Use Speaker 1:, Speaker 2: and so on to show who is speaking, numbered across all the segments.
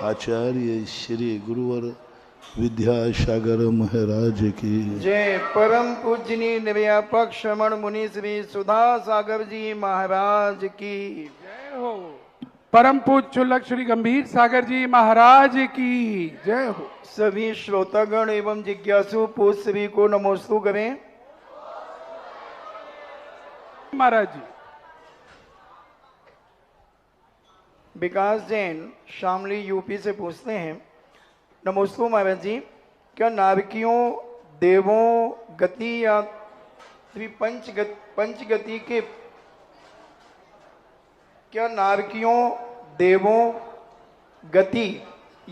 Speaker 1: आचार्य श्री गुरुवर विद्यासागर महाराज की
Speaker 2: जय। परम पूजनीय निर्व्यापक श्रमण मुनि श्री सुधा सागर जी महाराज की
Speaker 3: जय हो। परम पूज्य चुल्लक श्री गंभीर सागर जी महाराज की जय हो।
Speaker 2: सभी श्रोतागण एवं जिज्ञासु पूज सभी को नमोस्तु करें।
Speaker 3: महाराज जी।
Speaker 2: विकास जैन शामली यूपी से पूछते हैं, नमोस्तु महाराज जी, क्या नारकियों देवों गति या पंचगति के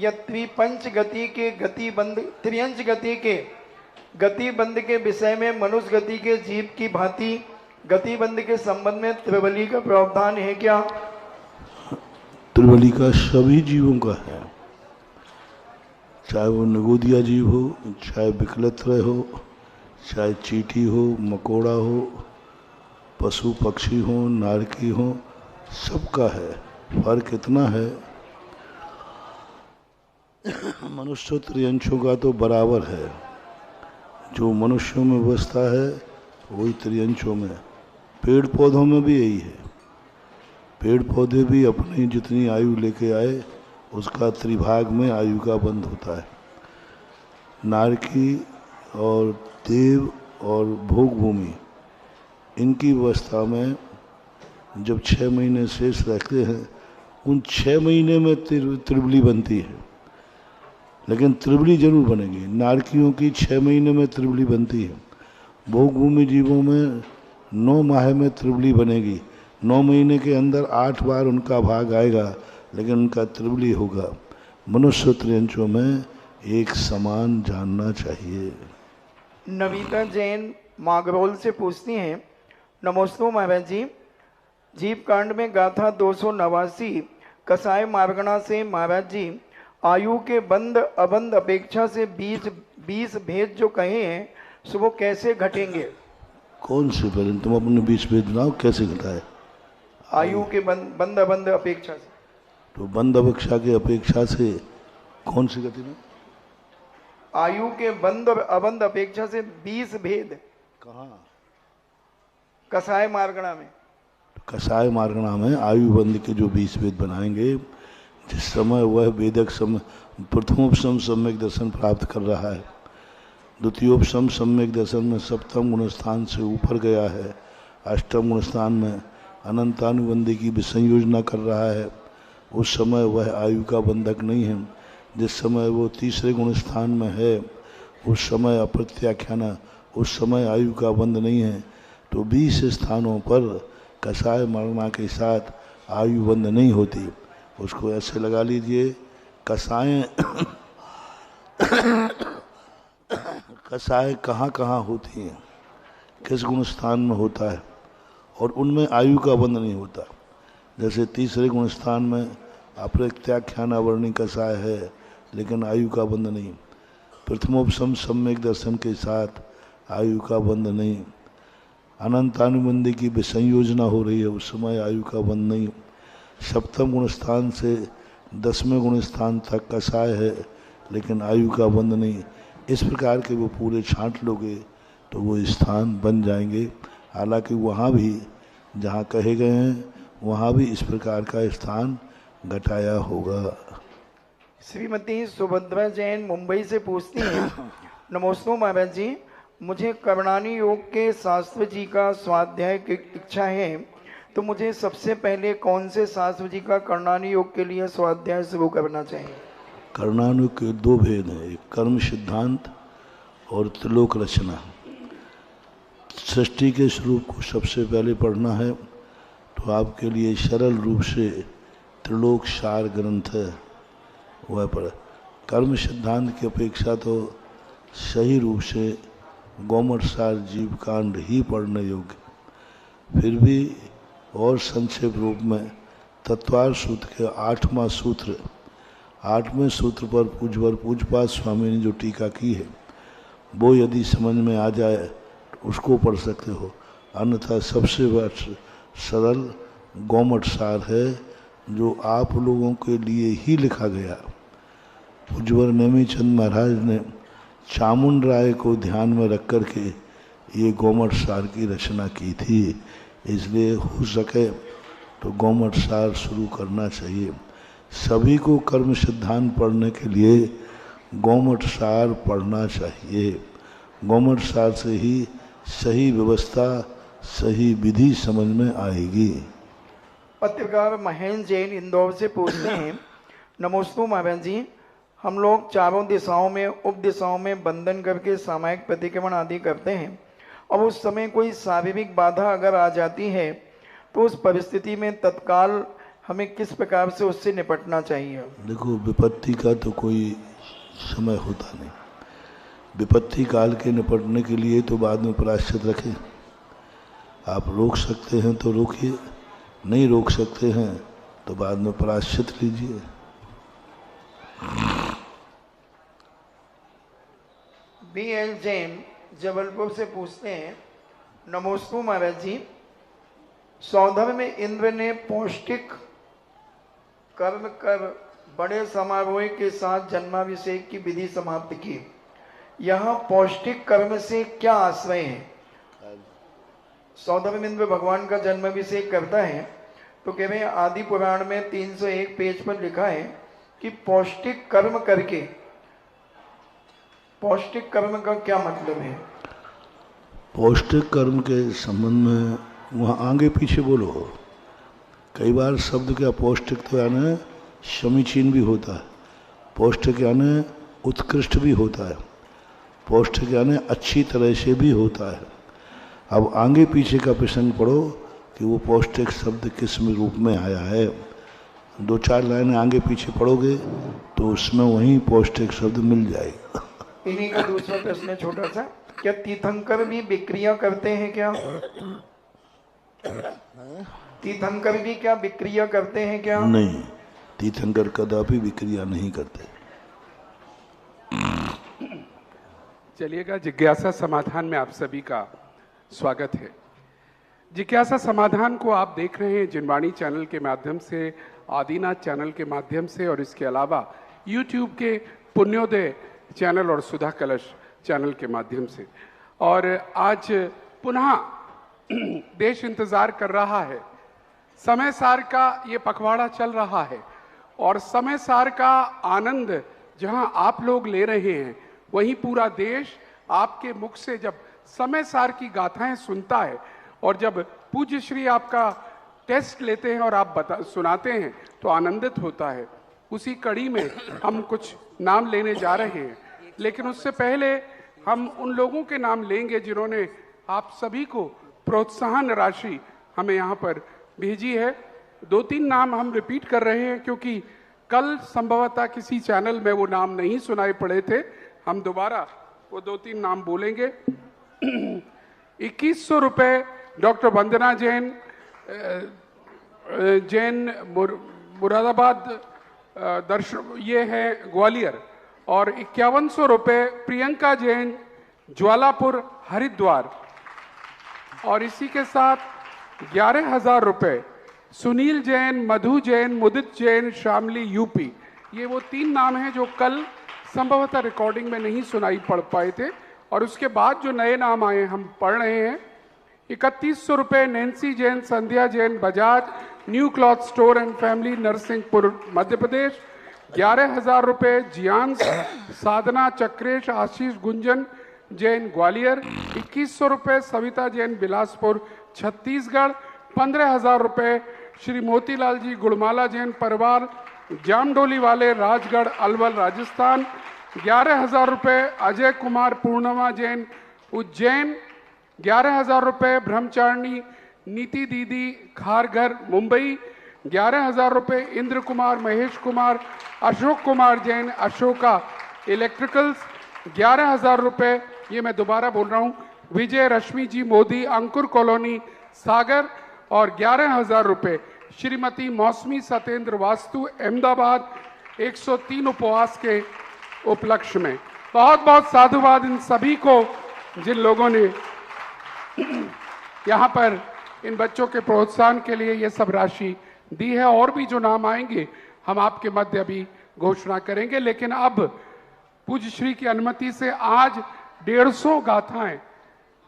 Speaker 2: या त्रिपंच गति के त्रियंच गति के गतिबंध के विषय में मनुष्य गति के जीव की भांति गतिबंध के संबंध में त्रिवली का प्रावधान है क्या?
Speaker 1: त्रिवली का सभी जीवों का है, चाहे वो निगोदिया जीव हो, चाहे विकलत्रय हो, चाहे चींटी हो, मकोड़ा हो, पशु पक्षी हो, नारकी हो, सबका है। फर्क इतना है, मनुष्य त्रियंशों का तो बराबर है। जो मनुष्यों में बसता है वही त्रियंशों में। पेड़ पौधों में भी यही है। पेड़ पौधे भी अपनी जितनी आयु लेके आए उसका त्रिभाग में आयु का बंध होता है। नारकी और देव और भोग भूमि इनकी अवस्था में जब 6 महीने शेष रहते हैं, उन 6 महीने में त्रिवली बनती है, लेकिन त्रिवली जरूर बनेगी। नारकियों की 6 महीने में त्रिवली बनती है। भोग भूमि जीवों में 9 माह में त्रिवली बनेगी। 9 महीने के अंदर 8 बार उनका भाग आएगा, लेकिन उनका त्रिवली होगा। मनुष्य त्रियंशों में एक समान जानना चाहिए।
Speaker 2: नवीता जैन मागरोल से पूछती हैं, नमोस्तु महाराज जी, जीव कांड में गाथा 289 कसाय मार्गणा से महाराज जी आयु के बंद अबंध अपेक्षा से 20 भेद जो कहे हैं सो वो कैसे घटेंगे?
Speaker 1: कौन से पहले तुम अपने 20 भेद बनाओ, कैसे घटाए?
Speaker 2: आयु के बंद अबंध अपेक्षा से,
Speaker 1: तो बंद अपेक्षा की अपेक्षा से कौन सी गति में?
Speaker 2: आयु के बंद अबंध अपेक्षा से 20 भेद
Speaker 1: कहाँ?
Speaker 2: कसाय मार्गणा में।
Speaker 1: कसाय मार्गणा में आयु बंद के जो 20 भेद बनाएंगे, जिस समय वह वेदक समय प्रथमोपम सम्यक दर्शन प्राप्त कर रहा है, द्वितीयोपम सम्यक दर्शन में सप्तम गुण स्थान से ऊपर गया है, अष्टम गुण स्थान में अनंतानुबंधी की विसंयोजना कर रहा है, उस समय वह आयु का बंधक नहीं है। जिस समय वो तीसरे गुण स्थान में है उस समय अप्रत्याख्याना, उस समय आयु का बंध नहीं है। तो 20 स्थानों पर कसाय मार्गणा के साथ आयु बंध नहीं होती। उसको ऐसे लगा लीजिए, कसाय कसाय कहाँ कहाँ होती हैं, किस गुण स्थान में होता है, और उनमें आयु का बंध नहीं होता। जैसे तीसरे गुण स्थान में अप्रत्याख्यानावर्णी कसाय है, लेकिन आयु का बंध नहीं। प्रथमोपम सम्यक दर्शन के साथ आयु का बंध नहीं। अनंतानुबंधी की विसंयोजना हो रही है, उस समय आयु का बंध नहीं। सप्तम गुण स्थान से 10वें गुण स्थान तक कसाय है, लेकिन आयु का बंध नहीं। इस प्रकार के वो पूरे छांट लोगे तो वो स्थान बन जाएंगे। हालांकि वहाँ भी जहाँ कहे गए हैं वहाँ भी इस प्रकार का स्थान घटाया होगा।
Speaker 2: श्रीमती सुभद्रा जैन मुंबई से पूछती हैं, नमोस्तु महाराज जी, मुझे कर्णानी योग के शास्त्र जी का स्वाध्याय की इच्छा है, तो मुझे सबसे पहले कौन से शास्त्र जी का कर्णानी योग के लिए स्वाध्याय शुरू करना चाहिए?
Speaker 1: कर्णानु के 2 भेद हैं, एक कर्म सिद्धांत और त्रिलोक रचना। सृष्टि के स्वरूप को सबसे पहले पढ़ना है तो जो आपके लिए सरल रूप से त्रिलोक सार ग्रंथ है वह पढ़े। कर्म सिद्धांत की अपेक्षा तो सही रूप से गौमठ सार जीव कांड ही पढ़ने योग्य। फिर भी और संक्षेप रूप में तत्वार सूत्र के 8वां सूत्र, 8वें सूत्र पर पूज्यवर पूज्यपाद स्वामी ने जो टीका की है वो यदि समझ में आ जाए तो उसको पढ़ सकते हो, अन्यथा सबसे सरल गौमठ सार है जो आप लोगों के लिए ही लिखा गया। पूज्यवर नेमीचंद महाराज ने चामुंड राय को ध्यान में रख कर के ये गौमठ सार की रचना की थी, इसलिए हो सके तो गौमठ सार शुरू करना चाहिए। सभी को कर्म सिद्धांत पढ़ने के लिए गौमठ सार पढ़ना चाहिए। गौमठ सार से ही सही व्यवस्था, सही विधि समझ में आएगी।
Speaker 2: पत्रकार महेंद्र जैन इंदौर से पूछते हैं, नमोस्तु महाराज जी, हम लोग चारों दिशाओं में उप दिशाओं में बंधन करके सामायिक प्रतिक्रमण आदि करते हैं। अब उस समय कोई शारीरिक बाधा अगर आ जाती है तो उस परिस्थिति में तत्काल हमें किस प्रकार से उससे निपटना चाहिए?
Speaker 1: देखो, विपत्ति का तो कोई समय होता नहीं। विपत्ति काल के निपटने के लिए तो बाद में प्रायश्चित रखें। आप रोक सकते हैं तो रोकिए, नहीं रोक सकते हैं तो बाद में प्रायश्चित लीजिए।
Speaker 2: BL जैन जबलपुर से पूछते हैं, नमोस्तु महाराज जी, सौधर्म में इंद्र ने पौष्टिक कर्म कर बड़े समारोह के साथ जन्माभिषेक की विधि समाप्त की। यहाँ पौष्टिक कर्म से क्या आश्रय है? सौधर्म इंद्र भगवान का जन्माभिषेक करता है तो कह रहे आदि पुराण में 301 पेज पर लिखा है कि पौष्टिक कर्म करके, पौष्टिक कर्म का क्या मतलब है?
Speaker 1: पौष्टिक कर्म के संबंध में वहाँ आगे पीछे बोलो। कई बार शब्द क्या पौष्टिक तो यानी समीचीन भी होता है, पौष्टिक यानी उत्कृष्ट भी होता है, पौष्टिक यानी अच्छी तरह से भी होता है। अब आगे पीछे का प्रसंग पढ़ो कि वो पौष्टिक शब्द किस में रूप में आया है। 2-4 लाइनें आगे पीछे पढ़ोगे तो उसमें वही पौष्टिक शब्द मिल जाएगा।
Speaker 2: इन्हीं का दूसरा प्रश्न है छोटा सा, क्या तीर्थंकर भी विक्रिया करते हैं क्या? तीर्थंकर भी क्या विक्रिया करते हैं क्या?
Speaker 1: नहीं, तीर्थंकर कदापि विक्रिया नहीं करते।
Speaker 3: चलिएगा, जिज्ञासा समाधान में आप सभी का स्वागत है। जिज्ञासा समाधान को आप देख रहे हैं जिनवाणी चैनल के माध्यम से, आदिनाथ चैनल के माध्यम से, और इसके अलावा YouTube के पुण्योदय चैनल और सुधा कलश चैनल के माध्यम से। और आज पुनः देश इंतजार कर रहा है। समय सार का ये पखवाड़ा चल रहा है और समय सार का आनंद जहां आप लोग ले रहे हैं, वहीं पूरा देश आपके मुख से जब समय सार की गाथाएं सुनता है और जब पूज्य श्री आपका टेस्ट लेते हैं और आप सुनाते हैं तो आनंदित होता है। उसी कड़ी में हम कुछ नाम लेने जा रहे हैं, लेकिन उससे पहले हम उन लोगों के नाम लेंगे जिन्होंने आप सभी को प्रोत्साहन राशि हमें यहाँ पर भेजी है। 2-3 नाम हम रिपीट कर रहे हैं क्योंकि कल संभवतः किसी चैनल में वो नाम नहीं सुनाई पड़े थे। हम दोबारा वो 2-3 नाम बोलेंगे। 2100 रुपये डॉक्टर वंदना जैन, मुरादाबाद दर्शन, ये है ग्वालियर। और 5100 रुपये प्रियंका जैन, ज्वालापुर हरिद्वार। और इसी के साथ 11,000 रुपये सुनील जैन, मधु जैन, मुदित जैन, शामली यूपी। ये वो 3 नाम हैं जो कल संभवतः रिकॉर्डिंग में नहीं सुनाई पड़ पाए थे और उसके बाद जो नए नाम आए हम पढ़ रहे हैं। 3100 रुपये Nancy Jain, Sandhya Jain, Bajaj new cloth store and family, Narsinghpur Madhya Pradesh. 11,000 रुपये जियान साधना चक्रेश, आशीष गुंजन जैन, ग्वालियर। 2100 रुपये सविता जैन, बिलासपुर छत्तीसगढ़। 15,000 रुपये श्री मोतीलाल जी गुड़माला जैन परिवार, जामडोली वाले, राजगढ़ अलवर राजस्थान। 11,000 रुपये अजय कुमार पूर्णिमा जैन, उज्जैन। 11,000 रुपये ब्रह्मचारिणी नीति दीदी खारघर मुंबई 11,000 रुपए, इंद्र कुमार, महेश कुमार, अशोक कुमार जैन, अशोका इलेक्ट्रिकल्स 11,000 रुपए। ये मैं दोबारा बोल रहा हूं, विजय रश्मि जी मोदी, अंकुर कॉलोनी सागर और 11,000 रुपए श्रीमती मौसमी सत्येंद्र वास्तु अहमदाबाद 103 उपवास के उपलक्ष्य में। बहुत बहुत साधुवाद इन सभी को जिन लोगों ने यहाँ पर इन बच्चों के प्रोत्साहन के लिए ये सब राशि दी है। और भी जो नाम आएंगे हम आपके मध्य अभी घोषणा करेंगे, लेकिन अब पूज्य श्री की अनुमति से आज 150 गाथाएं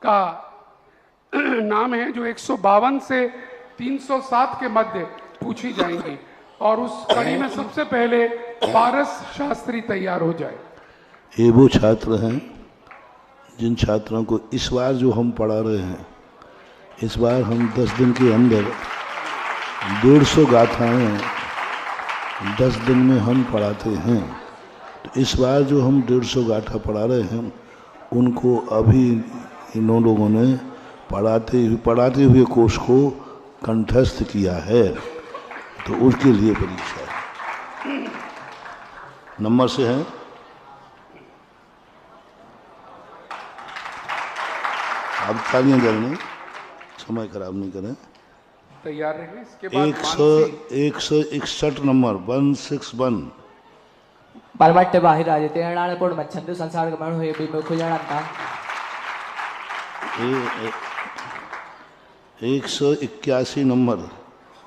Speaker 3: का नाम है जो 152 से 307 के मध्य पूछी जाएंगी और उस कड़ी में सबसे पहले पारस शास्त्री तैयार हो जाए।
Speaker 1: ये वो छात्र हैं जिन छात्रों को इस बार जो हम पढ़ा रहे हैं, इस बार हम 10 दिन के अंदर 150 गाथाएं 10 दिन में हम पढ़ाते हैं। तो इस बार जो हम 150 गाथा पढ़ा रहे हैं उनको अभी इन लोगों ने पढ़ाते हुए कोर्स को कंठस्थ किया है, तो उसके लिए परीक्षा है। नंबर से है, अब तालियां जलने, समय खराब नहीं करें।
Speaker 3: तैयार रहे। इसके बाद
Speaker 1: 161 नंबर 161
Speaker 4: परमट्टे बाहिर आ जाते हैं नारायणपुर मच्छंद संसार गमन हुए भी में खुजाना था।
Speaker 1: 181 नंबर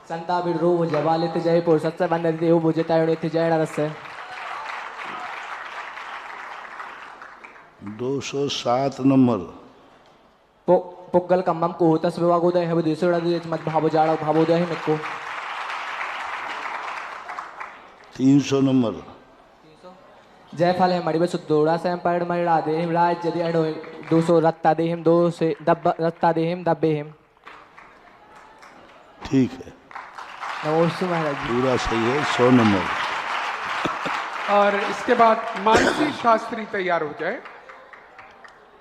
Speaker 4: संता बिडरू जवालित जयपुर सत्सर बंदर देव बुझता है थे जय रस
Speaker 1: 207 नंबर
Speaker 4: पुगल कम्मम को होता विवागोदय है देशोड़ा मत भावो जाड़ा भावोदय है मेको
Speaker 1: 300 नंबर
Speaker 4: जय फल है मड़िबे सुदोड़ा से पड़ मड़ा दे राज यदि अड़ो 200 रत्ता दे हम 2 से दब रत्ता दे हम दबे हम।
Speaker 1: ठीक है,
Speaker 4: नमस्ते महाराज जी,
Speaker 1: पूरा सही है। 100 नंबर
Speaker 3: और इसके बाद मानसी शास्त्री तैयार हो जाए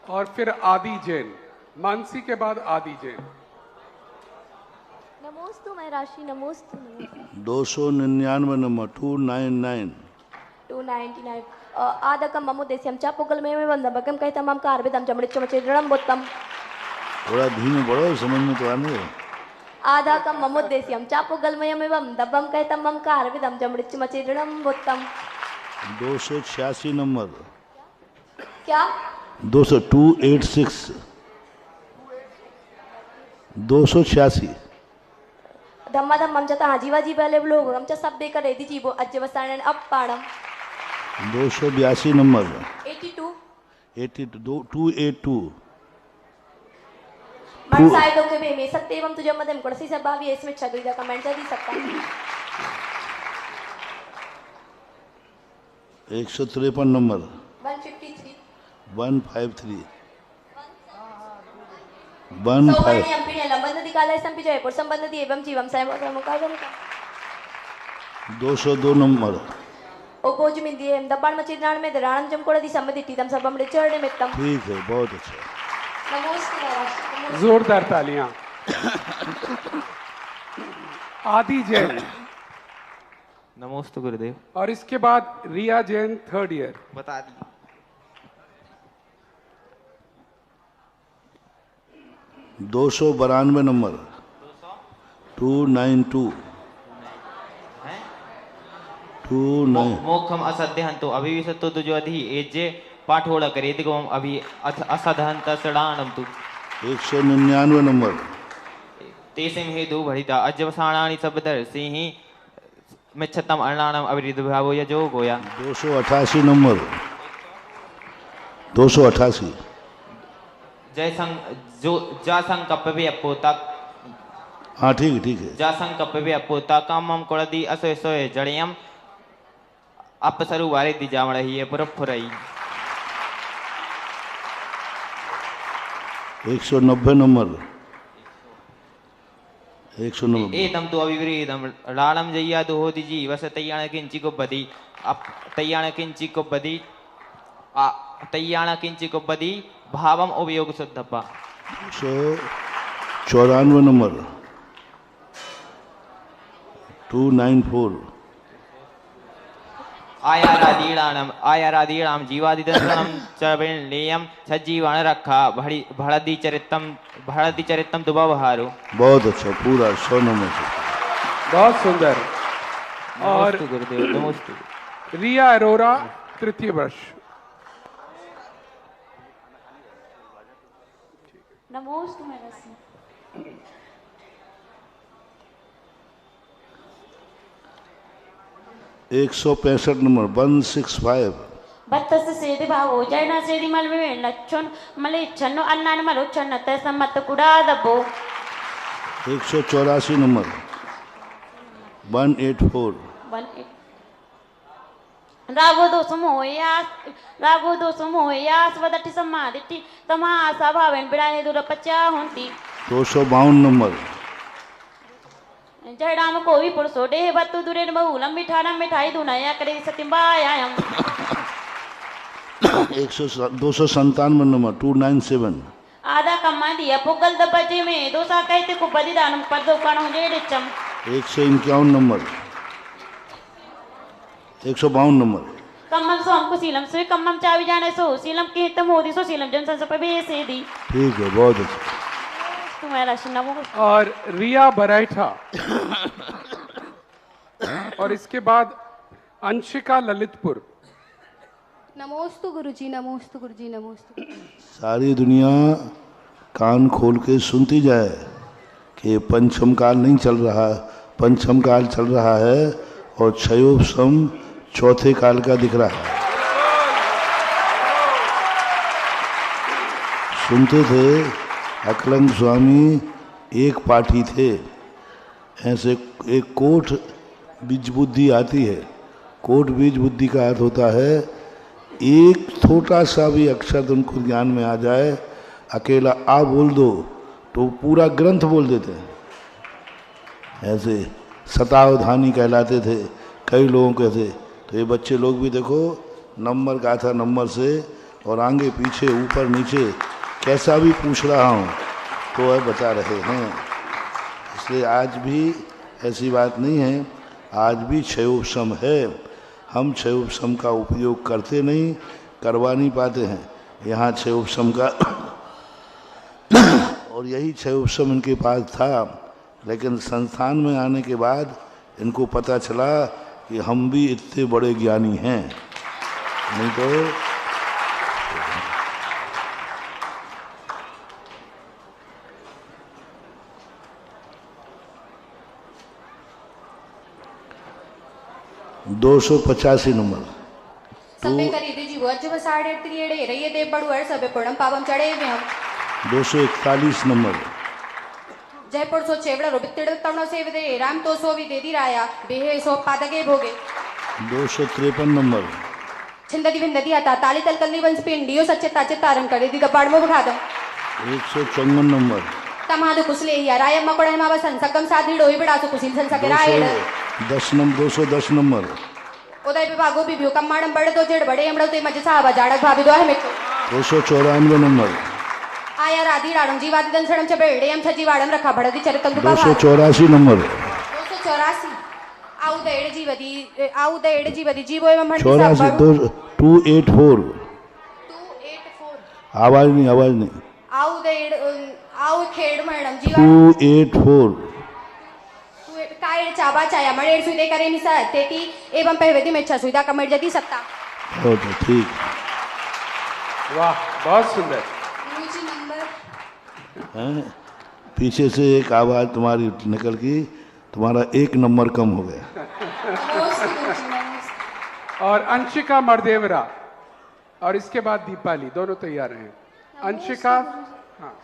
Speaker 3: और फिर आदि जैन। मानसी के बाद आदि जैन।
Speaker 5: नमोस्तु मैं राशि नमोस्तु
Speaker 1: 299 नंबर 299
Speaker 5: 299 आदकम ममो देस्यम चापुगल में वंदबकम कहता मम कारबेदम चमड़िच्च मचेद्रम बोत्तम।
Speaker 1: थोड़ा धीमे बढ़ो, समझ में तो आने।
Speaker 5: आदकम ममो देस्यम चापुगल में दबम कहता मम कारबेदम चमड़िच्च मचेद्रम बोत्तम।
Speaker 1: 286 नंबर
Speaker 5: क्या
Speaker 1: 286 286
Speaker 5: धम्मा धम्मम चता आजीवाजी पहले लोग हम चा सब बेकर रेदी जीवो अज्जे बसानन अब पाड़म।
Speaker 1: 282 नंबर
Speaker 5: 82
Speaker 1: 282
Speaker 5: मन साइडों के बे में सत्य एवं तुझे मदम कुर्सी से बावी इसमें छगरीदा कमेंट दी सकता है।
Speaker 1: 153 नंबर
Speaker 5: 153
Speaker 1: 153
Speaker 5: सौवर्णी एमपी लंबन दिकालय संपि जयपुर संबंध दी एवं जीवम सायम मुकादम
Speaker 1: 202 नंबर
Speaker 5: ओपोज में दिए दबाण मचिद्राण में दराणम जमकोड़ दी सम्मति टीतम सबम रिचर्ड मित्तम।
Speaker 1: ठीक है, बहुत अच्छा।
Speaker 5: नमस्कार,
Speaker 3: जोरदार तालियां। आदि जैन
Speaker 6: नमोस्तु गुरुदेव।
Speaker 3: और इसके बाद रिया जैन 3rd ईयर।
Speaker 6: बता दी
Speaker 1: 292 नंबर 292
Speaker 6: मोक्षम असध्यहंतो अभिविशतो तुझो अधि एजे पाठोड़ करेत गम अभि असदहंत सडाणम तु
Speaker 1: 199 नंबर
Speaker 6: तेसिम हेतु भरिता अजवसाणानि सबदर सिंहि मिच्छतम अर्णानम अविरिद भावो यजो गोया
Speaker 1: 288 नंबर 288
Speaker 6: जय संग जो जा संग कपवे अपोतक।
Speaker 1: हाँ ठीक है।
Speaker 6: जा संग कपवे अपोतक कामम कोड़दी असोय सोय जड़ियम अपसरु वारे दी जावण ही है पुरफुरई
Speaker 1: 190 नंबर 190
Speaker 6: एदम तो अविवरीदम राणम जय्या तो होती जी वस तैयाण किंची को बदी अब तैयाण किंची को बदी तैयाण किंची को बदी भावम उपयोग शुद्धपा
Speaker 1: 194 नंबर 294
Speaker 6: आयारादीणाम जीवादिदर्शनम च विलेयम सजीवान रखा भड़दी चरितम दुबहारो।
Speaker 1: बहुत अच्छा, पूरा 100 नंबर से।
Speaker 3: बहुत सुंदर। और
Speaker 6: नमस्ते गुरुदेव, नमस्ते।
Speaker 3: रिया अरोरा, तृतीय वर्ष।
Speaker 5: नमोस्तु महर्षि।
Speaker 1: 165 नंबर 165
Speaker 7: बत्तस सेदी भावो जैना सेदी मलवे नच्छन मले छन्नो अन्नान मलो छन्न तसमत कुड़ा दबो।
Speaker 1: 184 नंबर 184
Speaker 7: रागो दोसो मोहयास वदति समादिति तमा आशा भावेन बिड़ाने दूर पच्चा होंती।
Speaker 1: 252 नंबर
Speaker 7: जयराम को भी पुरुषो देह बत्तु दुरेन बहुलम मिठानम मिठाई दुनाया करे सतिम्बायाम।
Speaker 1: 297 नंबर 297
Speaker 7: आधा कम्मा दिया पुगल दबजे में दोसा कहते को बलिदानम पर दो कण हो जेड़चम।
Speaker 1: 151 नंबर 152 नंबर
Speaker 7: कम्मम सो हमको सीलम से कम्मम चावी जाने सो सीलम के हितम होदी सो सीलम जन संस पे बेसे दी।
Speaker 1: ठीक है, बहुत अच्छा।
Speaker 7: तुम्हारा नमो।
Speaker 3: और रिया बराइठा और इसके बाद अंशिका ललितपुर।
Speaker 8: नमोस्तु गुरुजी, नमोस्तु गुरुजी, नमोस्तु।
Speaker 1: सारी दुनिया कान खोल के सुनती जाए कि पंचम काल नहीं चल रहा, पंचम काल चल रहा है और क्षयोपम चौथे काल का दिख रहा है। सुनते थे अकलंग स्वामी एक पाठी थे, ऐसे एक कोट बीज बुद्धि आती है। कोट बीज बुद्धि का अर्थ होता है एक छोटा सा भी अक्षर उनको ज्ञान में आ जाए, अकेला आ बोल दो तो पूरा ग्रंथ बोल देते हैं। ऐसे शतावधानी कहलाते थे कई लोगों के थे। तो ये बच्चे लोग भी देखो नंबर गाथा नंबर से और आगे पीछे ऊपर नीचे कैसा भी पूछ रहा हूँ तो वह बता रहे हैं। इसलिए आज भी ऐसी बात नहीं है, आज भी क्षयोपम है। हम क्षयोपम का उपयोग करते नहीं, करवा नहीं पाते हैं। यहाँ क्षयोपम का और यही क्षयोपम इनके पास था, लेकिन संस्थान में आने के बाद इनको पता चला कि हम भी इतने बड़े ज्ञानी हैं। नहीं तो दो 285 नंबर
Speaker 8: सबे करीदे जीवो अजब साढ़े त्रियड़े रहिए दे बड़ुअर सबे पड़म पापम चढ़े वे हम।
Speaker 1: 241 नंबर
Speaker 8: जयपुर सो चेवड़ा रोबितिड़ तवनो से दे राम तो सो भी दे दी राया बेहे सो पादगे भोगे।
Speaker 1: 253 नंबर
Speaker 8: छिंददी भिंददी आता ताली तलकलनी वंश पिंडियो सच्चे ताचे तारन करे दी दबाड़ में उठा दो।
Speaker 1: 154 नंबर
Speaker 8: तमादु कुसले या राय मकोड़े मावा संसकम साधी डोई बड़ा सो कुसिल संसके राय
Speaker 1: 210 नंबर
Speaker 8: उदय विभागो भी भ्यू कम्माड़म बड़े तो जेड़ बड़े हमड़ो ते मजे साहब जाड़क भाभी दो है मिट्टो।
Speaker 1: 294 नंबर
Speaker 8: आया राधी राड़म जीवादी दंसड़म च बेड़े हम छजीवाड़म रखा भड़दी चरितम दुपा
Speaker 1: 284 नंबर
Speaker 8: 284 आउ देड़ जीवदी जीवो एवं मंडी
Speaker 1: 84 284 आवाज नहीं
Speaker 8: आउ खेड़ मैडम जीवा
Speaker 1: 284
Speaker 8: कायड़ चाबा चाया मड़ेड़ सुइदे करे निसा तेती एवं पहवेदी में अच्छा सुविधा कमड़ जदी सत्ता।
Speaker 1: ठीक।
Speaker 3: वाह, बहुत सुंदर।
Speaker 8: गुरुजी नंबर
Speaker 1: हैं? पीछे से एक आवाज तुम्हारी निकल की, तुम्हारा 1 नंबर कम हो गया।
Speaker 3: और अंशिका मरदेवरा और इसके बाद दीपाली, दोनों तैयार हैं। अंशिका, हाँ।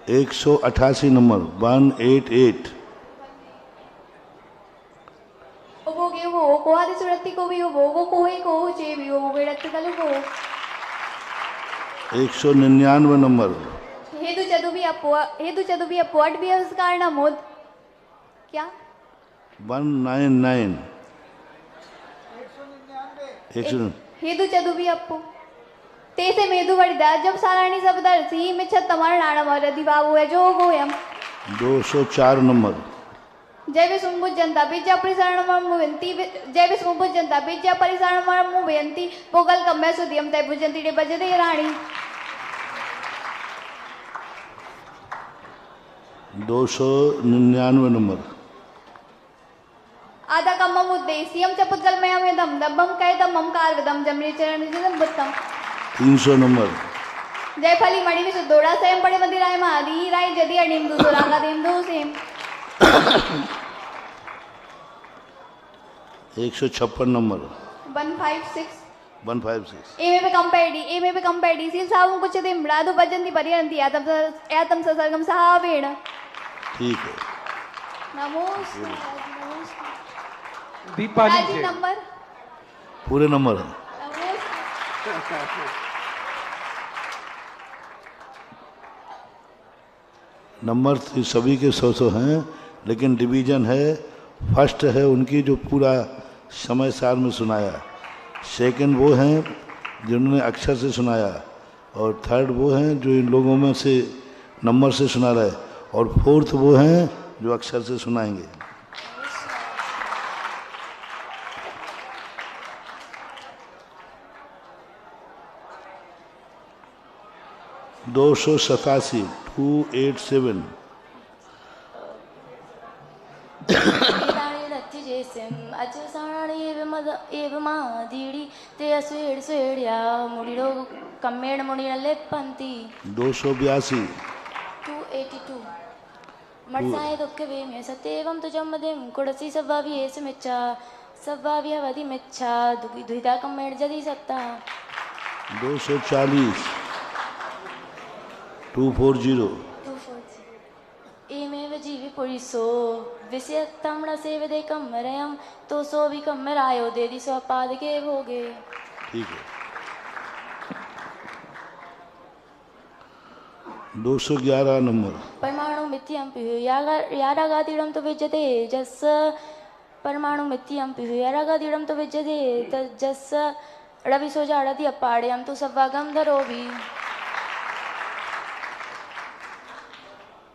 Speaker 1: एक 188 नंबर 188
Speaker 5: ओगे वो को आदि सुरती को भी वो को ही को चे भी वो बेड़त कल को
Speaker 1: 199 नंबर
Speaker 5: हेतु चदु भी अपवाद भी उसकार न मोद
Speaker 8: क्या
Speaker 1: 199 100
Speaker 8: हेदू चदू भी अपू तेसे मेदू बड़िदा जब साराणी सब दर्शी में छत्तमर नाणम और दिवाबू है जो गोयम
Speaker 1: 204 नंबर
Speaker 8: जय विष्णु जनता विद्या परिसरण मुवंती जय विष्णु जनता विद्या परिसरण मुवंती पोगल कम्मे सुदियम तय भुजंती डे बजदे रानी
Speaker 1: 299 नंबर
Speaker 8: आधा कम्मम उद्देश्यम च पुद्गल में हमें दम दबम कह दमम कार विदम जमरी चरण जिदम बुत्तम
Speaker 1: 300 नंबर
Speaker 8: जय फली मणि में सुदोड़ा सेम पड़े मंदिर आए मादी राय जदी अनिम दू सोरागा देम दू सेम
Speaker 1: 156 नंबर
Speaker 8: 156 एमे पे कंपेडी सील सावुं कुछ दे मृदु भजंती परियंती आतम ससर्गम सहावेण
Speaker 1: ठीक है।
Speaker 8: नमोस्तुते
Speaker 3: दीपाली
Speaker 8: राजी
Speaker 3: जी
Speaker 8: नंबर
Speaker 1: पूरे नंबर है। नंबर सभी के 100 हैं, लेकिन डिवीजन है। फर्स्ट है उनकी जो पूरा समय सार में सुनाया, सेकंड वो हैं जिन्होंने अक्षर से सुनाया, और थर्ड वो हैं जो इन लोगों में से नंबर से सुना रहे, और फोर्थ वो हैं जो अक्षर से सुनाएंगे। दो 287
Speaker 7: कम्मेड़ मुड़ी पंती
Speaker 1: 282
Speaker 7: 282 मर्साए दुख वे में सतेवम तो जमदेम कुड़सी सब्बावी ऐसे मिच्छा सब्बावी अवधि मिच्छा दुहिता कम्मेड़ जदी सत्ता
Speaker 1: 240 240
Speaker 7: एमेव जीवी पुरिसो विषयतमण सेवदे कम्मरयम तो सो भी कम्मरायो दे दी स्वपाद के भोगे।
Speaker 1: ठीक है। 211 नंबर
Speaker 7: परमाणु मित्यम पिहु यारागादिडम तो विजयते जस परमाणु मित्यम पिहु यारागादिडम तो विजयते जस रवि सो जाड़ती अपाड़े तो सवागम धरो भी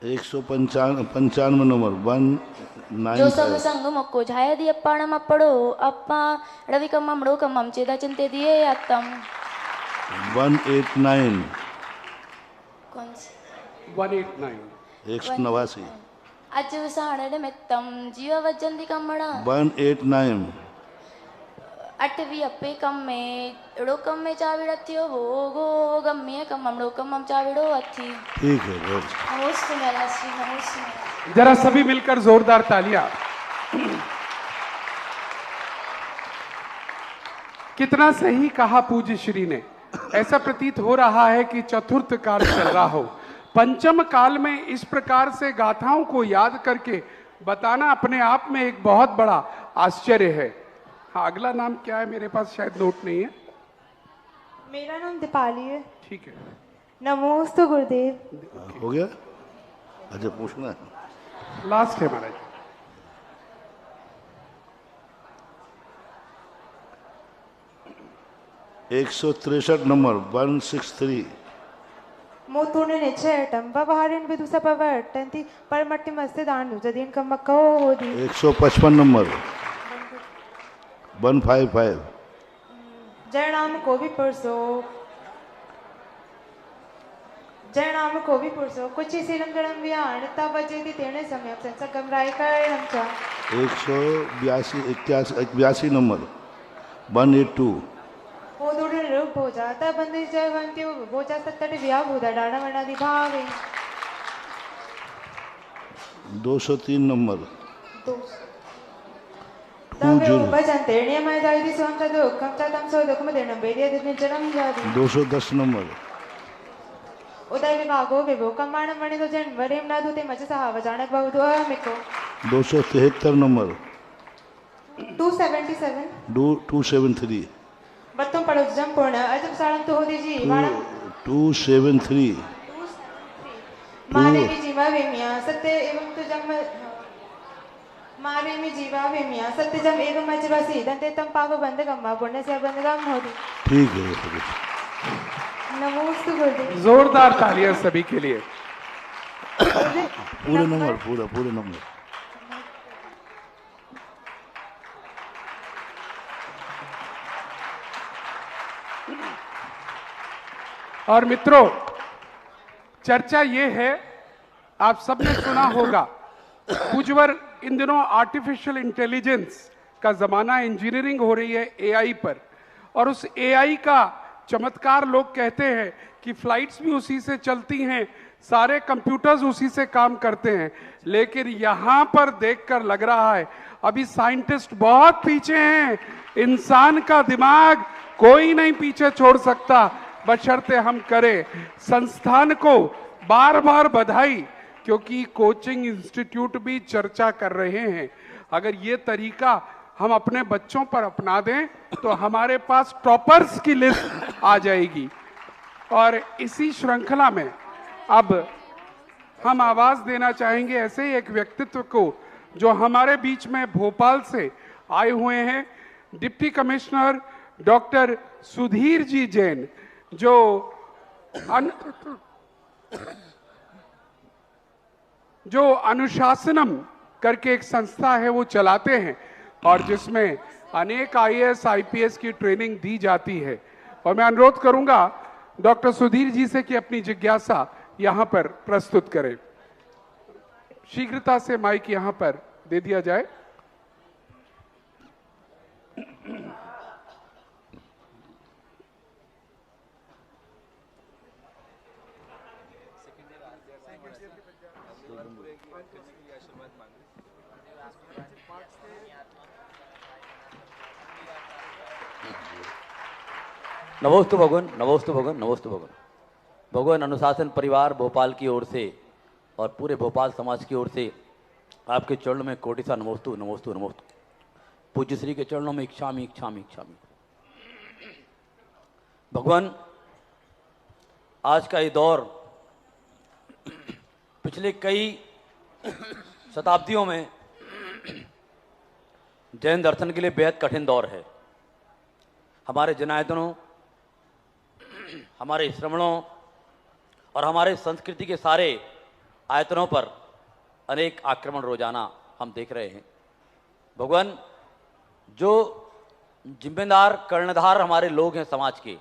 Speaker 1: 195 नंबर 195
Speaker 7: जो सब संग मक्को झाया दी अप्पाणम अप्पड़ो अप्पा रवि कम्मड़ो कम्मम चेदा चिंते दिए अत्तम
Speaker 1: 189
Speaker 7: कौन सी
Speaker 3: 189
Speaker 1: 189
Speaker 7: अज विसाण मित्तम जीव वजंती कम्मड़ा
Speaker 1: 189
Speaker 7: अटवी अप्पे कम्मे एड़ो कम्मे चाविड़ थियो भोगो गम्मे कम्मड़ो कम्मम चाविड़ो अथी।
Speaker 1: ठीक है।
Speaker 7: नमस्ते मेरा श्री नमस्ते।
Speaker 3: जरा सभी मिलकर जोरदार तालियां। कितना सही कहा पूज्य श्री ने। ऐसा प्रतीत हो रहा है कि चतुर्थ काल चल रहा हो। पंचम काल में इस प्रकार से गाथाओं को याद करके बताना अपने आप में एक बहुत बड़ा आश्चर्य है। हाँ, अगला नाम क्या है? मेरे पास शायद नोट नहीं है।
Speaker 9: मेरा नाम दीपाली है।
Speaker 3: ठीक है।
Speaker 9: नमोस्तु गुरुदेव।
Speaker 1: हो गया? अच्छा, पूछना है।
Speaker 3: लास्ट है महाराज।
Speaker 1: एक 163 नंबर 163
Speaker 9: मोतूने निश्चयटम बबहारिन विदुसा पवर्तन्ति परमट्टि मस्ते दानु जदीन कमक्को होदी
Speaker 1: 155 नंबर 155
Speaker 9: जय नाम को भी पुरुषो कुछ ही सिरंगणम व्यान तब बजेती तेने समय संसगम राय करणम चा
Speaker 1: 182 नंबर 182
Speaker 9: पोदुडन रूप भोजा तब बंदिश जयवंती भोजा सत्तट व्या भूदा डाना वनादि भावे
Speaker 1: 203 नंबर 210 नंबर
Speaker 9: उदय विभागो विभो कमाण मणि तो जन वरेम ना धुते मच सहाव जानक बहु दुआ मिको
Speaker 1: 273 नंबर
Speaker 9: 277
Speaker 1: 273
Speaker 9: बत्तम पड़ो जम पूर्ण अजब सालम तो होदी जी माणा
Speaker 1: 273
Speaker 9: महादेवी जी मा वेमिया सत्य एवं तो जम मावेमि जीवावेम्या सत्यजम एकमजवसी दन्ते तम पाप बंधकम पुण्य से बंधकम होती।
Speaker 1: ठीक है।
Speaker 9: नमोस्तु गुरुदेव।
Speaker 3: जोरदार तालियां सभी के लिए।
Speaker 1: पूरे नंबर, पूरे नंबर।
Speaker 3: और मित्रों, चर्चा ये है, आप सबने सुना होगा कुजवर इन दिनों आर्टिफिशियल इंटेलिजेंस का जमाना, इंजीनियरिंग हो रही है एआई पर, और उस एआई का चमत्कार लोग कहते हैं कि फ्लाइट्स भी उसी से चलती हैं, सारे कंप्यूटर्स उसी से काम करते हैं। लेकिन यहां पर देखकर लग रहा है अभी साइंटिस्ट बहुत पीछे हैं। इंसान का दिमाग कोई नहीं पीछे छोड़ सकता, बशर्ते हम करें। संस्थान को बार बार बधाई, क्योंकि कोचिंग इंस्टीट्यूट भी चर्चा कर रहे हैं। अगर ये तरीका हम अपने बच्चों पर अपना दें तो हमारे पास टॉपर्स की लिस्ट आ जाएगी। और इसी श्रृंखला में अब हम आवाज देना चाहेंगे ऐसे ही एक व्यक्तित्व को जो हमारे बीच में भोपाल से आए हुए हैं, deputy commissioner doctor Sudhir ji Jain, जो अनुशासनम करके एक संस्था है वो चलाते हैं, और जिसमें अनेक आईएएस आईपीएस की ट्रेनिंग दी जाती है। और मैं अनुरोध करूंगा डॉक्टर सुधीर जी से कि अपनी जिज्ञासा यहां पर प्रस्तुत करें। शीघ्रता से माइक यहां पर दे दिया जाए।
Speaker 10: नमोस्तु भगवान, नमोस्तु भगवान, नमोस्तु भगवान। भगवान अनुशासन परिवार भोपाल की ओर से और पूरे भोपाल समाज की ओर से आपके चरणों में कोटि सा नमोस्तु, नमोस्तु, नमोस्तु। पूज्य श्री के चरणों में इच्छामी, इच्छामी, इच्छामी। भगवान, आज का ये दौर पिछले कई शताब्दियों में जैन दर्शन के लिए बेहद कठिन दौर है। हमारे जनायतनों, हमारे श्रवणों और हमारे संस्कृति के सारे आयतनों पर अनेक आक्रमण रोजाना हम देख रहे हैं। भगवान, जो जिम्मेदार कर्णधार हमारे लोग हैं समाज के,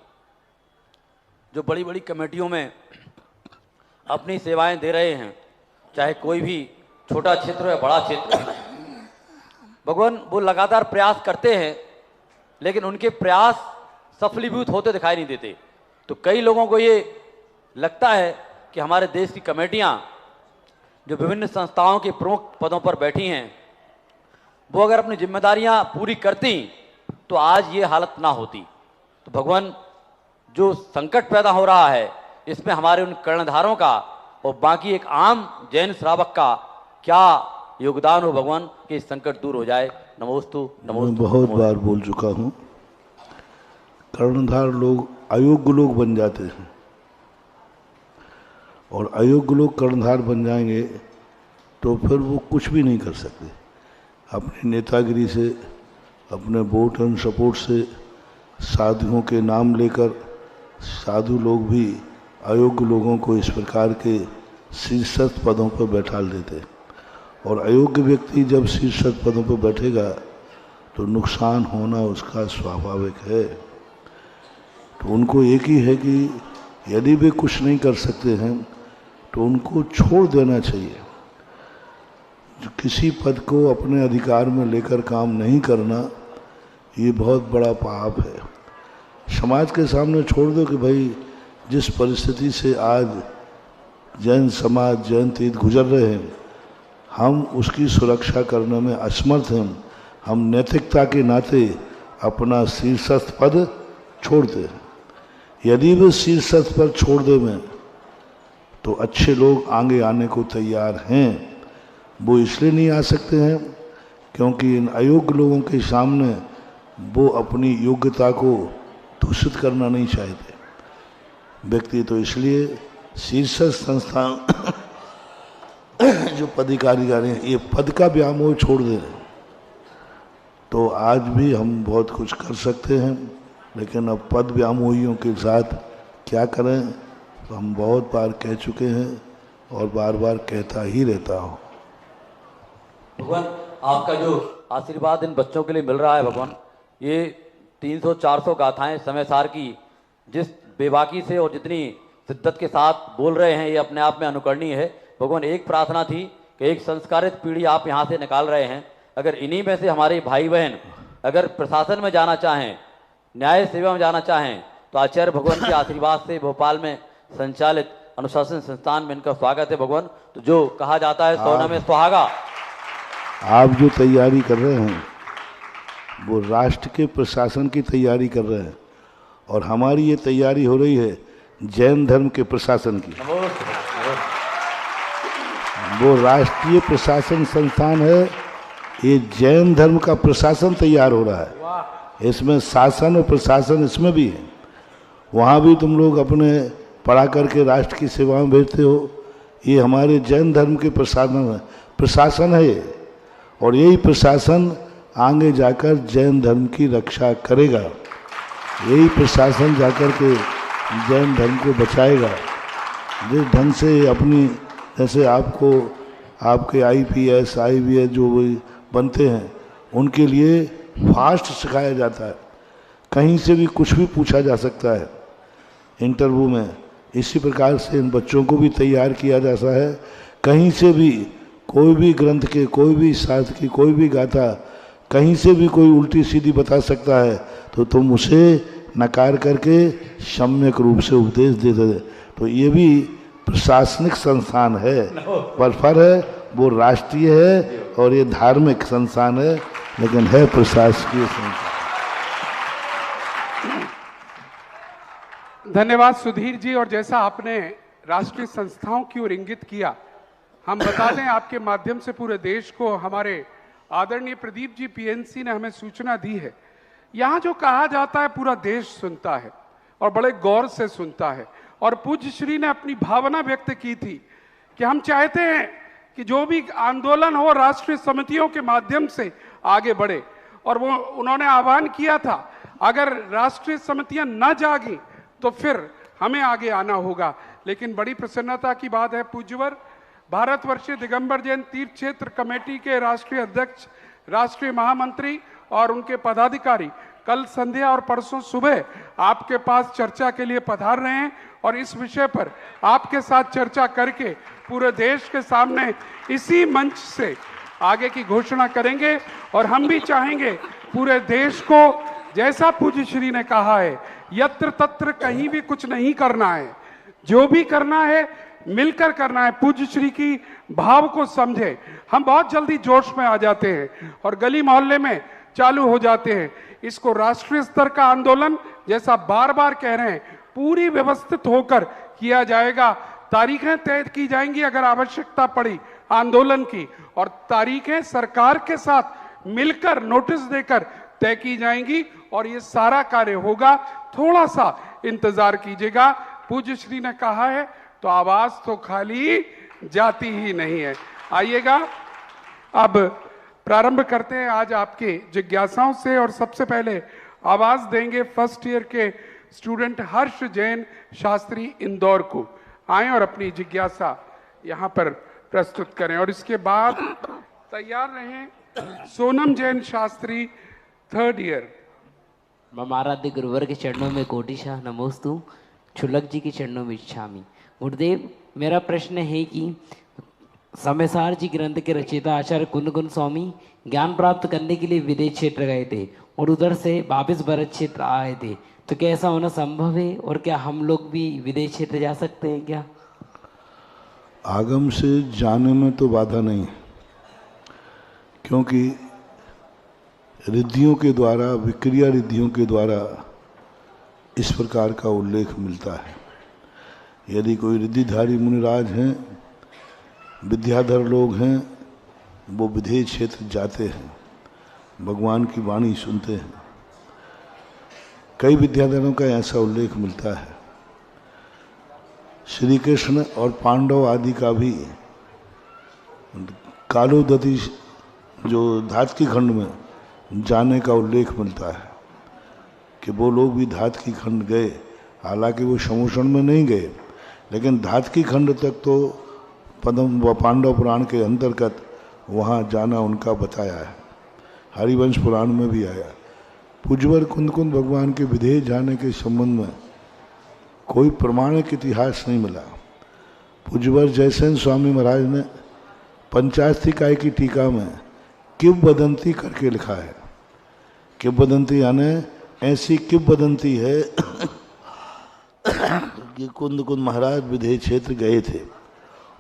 Speaker 10: जो बड़ी बड़ी कमेटियों में अपनी सेवाएं दे रहे हैं, चाहे कोई भी छोटा क्षेत्र हो या बड़ा क्षेत्र, भगवान वो लगातार प्रयास करते हैं, लेकिन उनके प्रयास सफलीभूत होते दिखाई नहीं देते। तो कई लोगों को ये लगता है कि हमारे देश की कमेटियां जो विभिन्न संस्थाओं के प्रमुख पदों पर बैठी हैं, वो अगर अपनी जिम्मेदारियां पूरी करती तो आज ये हालत ना होती। तो भगवान, जो संकट पैदा हो रहा है इसमें हमारे उन कर्णधारों का और बाकी एक आम जैन श्रावक का क्या योगदान हो भगवान कि इस संकट दूर हो जाए। नमोस्तु, नमोस्तु।
Speaker 1: मैं बहुत बार बोल चुका हूँ, कर्णधार लोग अयोग्य लोग बन जाते हैं, और अयोग्य लोग कर्णधार बन जाएंगे तो फिर वो कुछ भी नहीं कर सकते। अपनी नेतागिरी से, अपने वोट एंड सपोर्ट से साधुओं के नाम लेकर साधु लोग भी अयोग्य लोगों को इस प्रकार के शीर्षस्थ पदों पर बैठा देते। और अयोग्य व्यक्ति जब शीर्षस्थ पदों पर बैठेगा तो नुकसान होना उसका स्वाभाविक है। तो उनको एक ही है कि यदि वे कुछ नहीं कर सकते हैं तो उनको छोड़ देना चाहिए। जो किसी पद को अपने अधिकार में लेकर काम नहीं करना, ये बहुत बड़ा पाप है। समाज के सामने छोड़ दो कि भाई जिस परिस्थिति से आज जैन समाज, जैन तीर्थ गुजर रहे हैं, हम उसकी सुरक्षा करने में असमर्थ हैं। हम नैतिकता के नाते अपना शीर्षस्थ पद छोड़ते हैं। यदि वे शीर्षस्थ पद छोड़ दें तो अच्छे लोग आगे आने को तैयार हैं। वो इसलिए नहीं आ सकते हैं क्योंकि इन अयोग्य लोगों के सामने वो अपनी योग्यता को दूषित करना नहीं चाहते। व्यक्ति तो इसलिए शीर्षस्थ संस्थान जो पदाधिकारी आ रहे हैं, ये पद का व्यामोह छोड़ दें तो आज भी हम बहुत कुछ कर सकते हैं, लेकिन अब पद व्यामोहियों के साथ क्या करें, तो हम बहुत बार कह चुके हैं और बार बार कहता ही रहता हूँ।
Speaker 10: भगवान, आपका जो आशीर्वाद इन बच्चों के लिए मिल रहा है भगवान, ये 300-400 गाथाएं समय सार की जिस बेबाकी से और जितनी शिद्दत के साथ बोल रहे हैं, ये अपने आप में अनुकरणीय है। भगवान, एक प्रार्थना थी कि एक संस्कारित पीढ़ी आप यहाँ से निकाल रहे हैं, अगर इन्हीं में से हमारे भाई बहन अगर प्रशासन में जाना चाहें, न्याय सेवा में जाना चाहें, तो आचार्य भगवान के आशीर्वाद से भोपाल में संचालित अनुशासन संस्थान में इनका स्वागत है भगवान। तो जो कहा जाता है सोना में सुहागा,
Speaker 1: आप जो तैयारी कर रहे हैं वो राष्ट्र के प्रशासन की तैयारी कर रहे हैं, और हमारी ये तैयारी हो रही है जैन धर्म के प्रशासन की। वो राष्ट्रीय प्रशासन संस्थान है, ये जैन धर्म का प्रशासन तैयार हो रहा है। इसमें शासन और प्रशासन इसमें भी है। वहाँ भी तुम लोग अपने पढ़ा करके राष्ट्र की सेवा में भेजते हो। ये हमारे जैन धर्म के प्रशासन है, और यही प्रशासन आगे जाकर जैन धर्म की रक्षा करेगा। यही प्रशासन जाकर के जैन धर्म को बचाएगा। जिस ढंग से अपनी, जैसे आपको आपके IPS IBS जो भी बनते हैं, उनके लिए फास्ट सिखाया जाता है, कहीं से भी कुछ भी पूछा जा सकता है इंटरव्यू में। इसी प्रकार से इन बच्चों को भी तैयार किया जाता है, कहीं से भी कोई भी ग्रंथ के, कोई भी शास्त्र की, कोई भी गाथा कहीं से भी कोई उल्टी सीधी बता सकता है, तो तुम उसे नकार करके सम्यक रूप से उपदेश देते। तो ये भी प्रशासनिक संस्थान है, पर फर्क है वो राष्ट्रीय है और ये धार्मिक संस्थान है, लेकिन है प्रशासकीय संस्थान।
Speaker 3: धन्यवाद सुधीर जी। और जैसा आपने राष्ट्रीय संस्थाओं की ओर इंगित किया, हम बता दें आपके माध्यम से पूरे देश को, हमारे आदरणीय प्रदीप जी PNC ने हमें सूचना दी है, यहाँ जो कहा जाता है पूरा देश सुनता है और बड़े गौर से सुनता है। और पूज्य श्री ने अपनी भावना व्यक्त की थी कि हम चाहते हैं कि जो भी आंदोलन हो राष्ट्रीय समितियों के माध्यम से आगे बढ़े। और वो उन्होंने आह्वान किया था, अगर राष्ट्रीय समितियां न जागी तो फिर हमें आगे आना होगा। लेकिन बड़ी प्रसन्नता की बात है, पूज्यवर भारतवर्षीय दिगंबर जैन तीर्थ क्षेत्र कमेटी के राष्ट्रीय अध्यक्ष, राष्ट्रीय महामंत्री और उनके पदाधिकारी कल संध्या और परसों सुबह आपके पास चर्चा के लिए पधार रहे हैं, और इस विषय पर आपके साथ चर्चा करके पूरे देश के सामने इसी मंच से आगे की घोषणा करेंगे। और हम भी चाहेंगे पूरे देश को, जैसा पूज्य श्री ने कहा है, यत्र तत्र कहीं भी कुछ नहीं करना है, जो भी करना है मिलकर करना है। पूज्य श्री की भाव को समझे। हम बहुत जल्दी जोश में आ जाते हैं और गली मोहल्ले में चालू हो जाते हैं। इसको राष्ट्रीय स्तर का आंदोलन, जैसा बार बार कह रहे हैं, पूरी व्यवस्थित होकर किया जाएगा। तारीखें तय की जाएंगी अगर आवश्यकता पड़ी आंदोलन की, और तारीखें सरकार के साथ मिलकर नोटिस देकर तय की जाएंगी, और ये सारा कार्य होगा। थोड़ा सा इंतजार कीजिएगा। पूज्य श्री ने कहा है तो आवाज तो खाली जाती ही नहीं है। आइएगा, अब प्रारंभ करते हैं आज आपके जिज्ञासाओं से, और सबसे पहले आवाज देंगे फर्स्ट ईयर के स्टूडेंट हर्ष जैन शास्त्री इंदौर को। आए और अपनी जिज्ञासा यहाँ पर प्रस्तुत करें, और इसके बाद तैयार रहें सोनम जैन शास्त्री थर्ड ईयर।
Speaker 11: ममाराध्य गुरुवर के चरणों में कोटिशाह नमोस्तु, छुलक जी के चरणों में इच्छामि। गुरुदेव, मेरा प्रश्न है कि समयसार जी ग्रंथ के रचयिता आचार्य कुंदगुन स्वामी ज्ञान प्राप्त करने के लिए विदेश क्षेत्र गए थे और उधर से वापिस भरत क्षेत्र आए थे, तो क्या ऐसा होना संभव है? और क्या हम लोग भी विदेश क्षेत्र जा सकते हैं क्या?
Speaker 1: आगम से जाने में तो बाधा नहीं, क्योंकि रिद्धियों के द्वारा, विक्रिया रिद्धियों के द्वारा इस प्रकार का उल्लेख मिलता है। यदि कोई रिद्धिधारी मुनिराज हैं, विद्याधर लोग हैं, वो विदेश क्षेत्र जाते हैं, भगवान की वाणी सुनते हैं। कई विद्याधरों का ऐसा उल्लेख मिलता है। श्री कृष्ण और पांडव आदि का भी कालोदती जो धात की खंड में जाने का उल्लेख मिलता है कि वो लोग भी धात की खंड गए, हालांकि वो समूषण में नहीं गए, लेकिन धात की खंड तक तो पद्म व पांडव पुराण के अंतर्गत वहाँ जाना उनका बताया है। हरिवंश पुराण में भी आया। पूज्यवर कुंद भगवान के विदेह जाने के संबंध में कोई प्रमाणिक इतिहास नहीं मिला। पूज्यवर जयसेन स्वामी महाराज ने पंचास्तिकाय की टीका में किंवदंती करके लिखा है। किंवदंती यानी ऐसी किंवदंती है कि कुंद महाराज विदेह क्षेत्र गए थे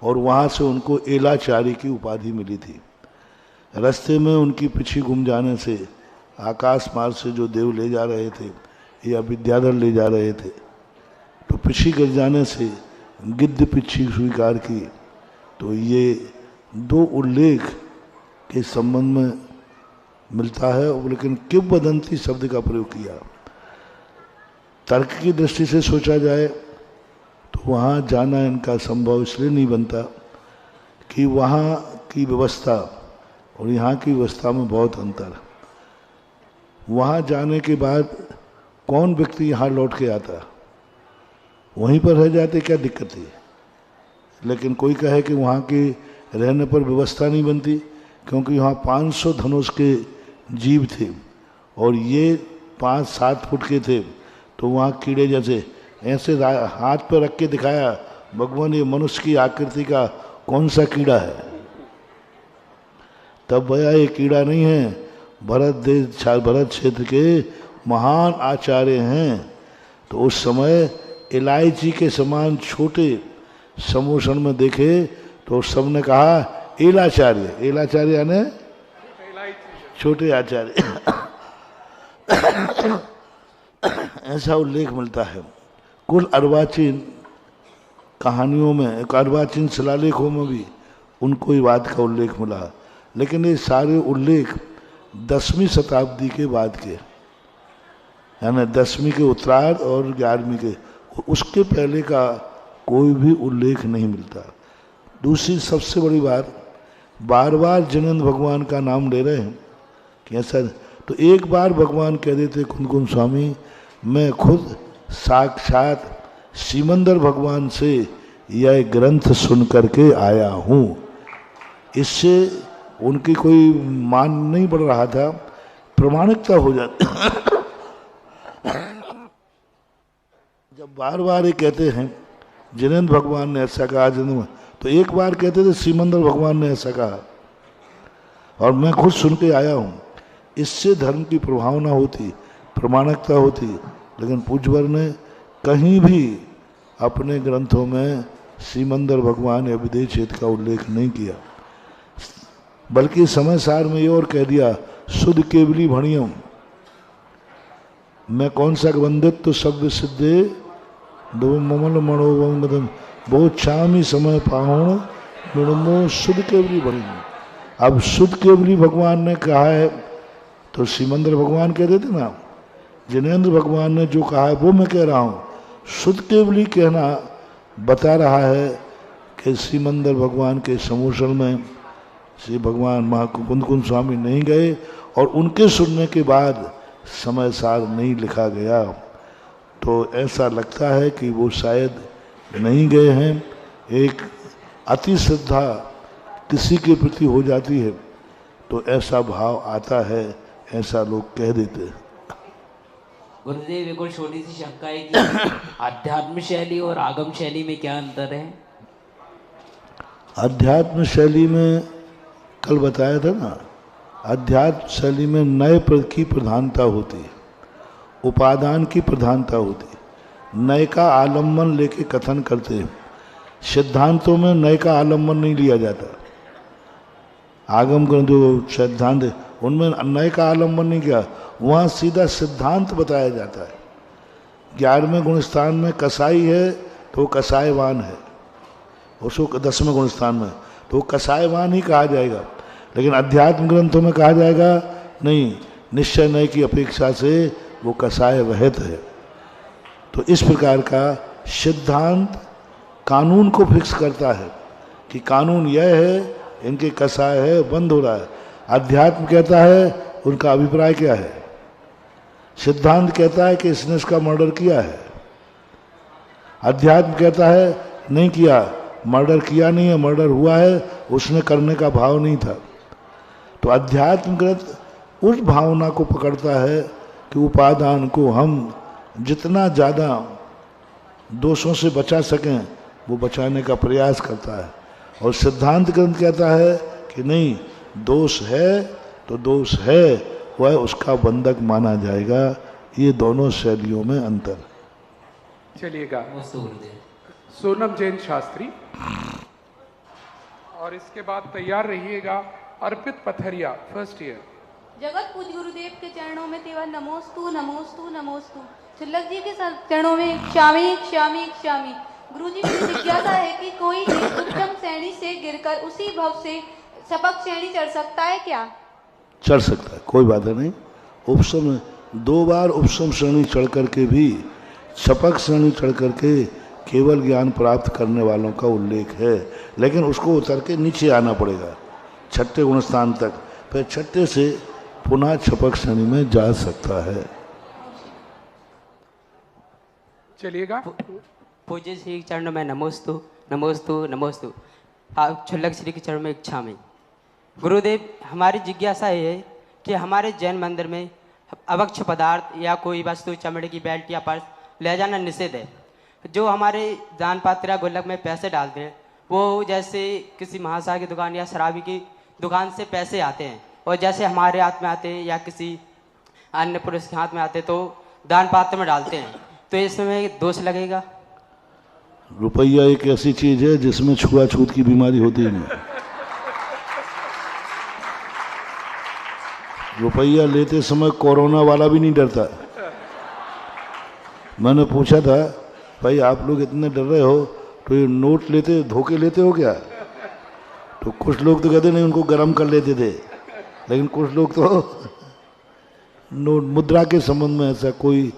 Speaker 1: और वहाँ से उनको एलाचारी की उपाधि मिली थी। रास्ते में उनकी पिछी गुम जाने से आकाश मार्ग से जो देव ले जा रहे थे या विद्याधर ले जा रहे थे, तो पिछी गिर जाने से गिद्ध पिछी स्वीकार की। तो ये दो उल्लेख के संबंध में मिलता है, लेकिन किंवदंती शब्द का प्रयोग किया। तर्क की दृष्टि से सोचा जाए तो वहाँ जाना इनका संभव इसलिए नहीं बनता कि वहाँ की व्यवस्था और यहाँ की व्यवस्था में बहुत अंतर है। वहाँ जाने के बाद कौन व्यक्ति यहाँ लौट के आता, वहीं पर रह जाते क्या दिक्कत थी। लेकिन कोई कहे कि वहाँ के रहने पर व्यवस्था नहीं बनती, क्योंकि वहाँ 500 धनुष के जीव थे और ये 5-7 फुट के थे, तो वहाँ कीड़े जैसे ऐसे हाथ पर रख के दिखाया भगवान ये मनुष्य की आकृति का कौन सा कीड़ा है। तब भैया ये कीड़ा नहीं है, भरत क्षेत्र के महान आचार्य हैं। तो उस समय इलायची के समान छोटे समूषण में देखे तो सबने कहा एलाचार्य। एलाचार्य यानी छोटे आचार्य ऐसा उल्लेख मिलता है। कुल अर्वाचीन कहानियों में, अर्वाचीन शिलालेखों में भी उनको ये बात का उल्लेख मिला, लेकिन ये सारे उल्लेख 10वीं शताब्दी के बाद के, यानी 10वीं के उत्तरार्ध और 11वीं के, उसके पहले का कोई भी उल्लेख नहीं मिलता। दूसरी सबसे बड़ी बात, बार बार जिनेंद्र भगवान का नाम ले रहे हैं कि ऐसा, तो एक बार भगवान कह देते कुंद स्वामी मैं खुद साक्षात सिमंदर भगवान से यह ग्रंथ सुन करके आया हूँ। इससे उनकी कोई मान नहीं बढ़ रहा था, प्रमाणिकता हो जाती। जब बार बार ये कहते हैं जिनेंद्र भगवान ने ऐसा कहा, तो एक बार कहते थे सिमंदर भगवान ने ऐसा कहा और मैं खुद सुन के आया हूँ। इससे धर्म की प्रभावना होती, प्रमाणिकता होती। लेकिन पूज्यवर ने कहीं भी अपने ग्रंथों में सिमंदर भगवान या विदेह क्षेत्र का उल्लेख नहीं किया, बल्कि समय सार में ये और कह दिया शुद्ध केवली भणियम, मैं कौन सा वंदित तो शब्द सिद्धे दो ममल मनोवंगदम बहुत छामी समय पाहुण मृणमो शुद्ध केवली भणियम। अब शुद्ध केवली भगवान ने कहा है तो सिमंदर भगवान कह देते ना, जिनेंद्र भगवान ने जो कहा है वो मैं कह रहा हूँ। शुद्ध केवली कहना बता रहा है कि सिमंदर भगवान के समूषण में श्री भगवान महाकुंद स्वामी नहीं गए और उनके सुनने के बाद समय सार नहीं लिखा गया। तो ऐसा लगता है कि वो शायद नहीं गए हैं। एक अति श्रद्धा किसी के प्रति हो जाती है तो ऐसा भाव आता है, ऐसा लोग कह देते हैं।
Speaker 11: गुरुदेव एक और छोटी सी शंका है कि आध्यात्म शैली और आगम शैली में क्या अंतर है?
Speaker 1: अध्यात्म शैली में कल बताया था ना, अध्यात्म शैली में नए पद की प्रधानता होती है, उपादान की प्रधानता होती है, नए का आलम्बन लेके कथन करते हैं। सिद्धांतों में नए का आलम्बन नहीं लिया जाता। आगम ग्रंथ जो सिद्धांत है उनमें नए का आलम्बन नहीं किया, वहाँ सीधा सिद्धांत बताया जाता है। 11वें गुणस्थान में कसाई है तो कसायवान है, उसको 10वें गुणस्थान में तो कसायवान ही कहा जाएगा। लेकिन अध्यात्म ग्रंथों में कहा जाएगा नहीं, निश्चय नय की अपेक्षा से वो कसाय वहित है। तो इस प्रकार का सिद्धांत कानून को फिक्स करता है कि कानून यह है इनके कसाय है, बंद हो रहा है। अध्यात्म कहता है उनका अभिप्राय क्या है, सिद्धांत कहता है कि इसने इसका मर्डर किया है, अध्यात्म कहता है नहीं किया, मर्डर किया नहीं है, मर्डर हुआ है, उसने करने का भाव नहीं था। तो अध्यात्म ग्रंथ उस भावना को पकड़ता है कि उपादान को हम जितना ज़्यादा दोषों से बचा सकें वो बचाने का प्रयास करता है। और सिद्धांत ग्रंथ कहता है कि नहीं, दोष है तो दोष है, वह उसका बंधक माना जाएगा। ये दोनों शैलियों में अंतर।
Speaker 3: चलिएगा सोनम जैन शास्त्री, और इसके बाद तैयार रहिएगा अर्पित पथरिया, फर्स्ट ईयर।
Speaker 12: जगत पूज गुरुदेव के चरणों में तेवा नमोस्तु नमोस्तु नमोस्तु। छुल्लक जी के चरणों में क्षामी क्षामी क्षामी। गुरु जी की जिज्ञासा है कि कोई एक उत्तम श्रेणी से गिरकर उसी भव से सपक श्रेणी चढ़ सकता है क्या?
Speaker 1: चढ़ सकता है, कोई बात नहीं। उपसम 2 बार उपसम श्रेणी चढ़ करके भी सपक श्रेणी चढ़ करके केवल ज्ञान प्राप्त करने वालों का उल्लेख है, लेकिन उसको उतर के नीचे आना पड़ेगा 6ठे गुणस्थान तक, फिर 6ठे से पुनः छपक श्रेणी में जा सकता है।
Speaker 3: चलिएगा
Speaker 11: पूज्य श्री के चरणों में नमोस्तु नमोस्तु नमोस्तु। आप छुल्लक श्री के चरणों में इच्छा में। गुरुदेव, हमारी जिज्ञासा ये है कि हमारे जैन मंदिर में अभक्ष पदार्थ या कोई वस्तु, चमड़े की बेल्ट या पर्स ले जाना निषेध है। जो हमारे दान पात्र या गुल्लक में पैसे डालते हैं, वो जैसे किसी महाशय की दुकान या शराबी की दुकान से पैसे आते हैं, और जैसे हमारे हाथ में आते हैं या किसी अन्य पुरुष के हाथ में आते हैं तो दान पात्र में डालते हैं, तो इसमें दोष लगेगा?
Speaker 1: रुपया एक ऐसी चीज है जिसमें छुआछूत की बीमारी होती है नहीं। रुपया लेते समय कोरोना वाला भी नहीं डरता। मैंने पूछा था, भाई आप लोग इतने डर रहे हो तो ये नोट लेते धोखे लेते हो क्या? तो कुछ लोग तो कहते नहीं, उनको गर्म कर लेते थे, लेकिन कुछ लोग तो नोट मुद्रा के संबंध में ऐसा कोई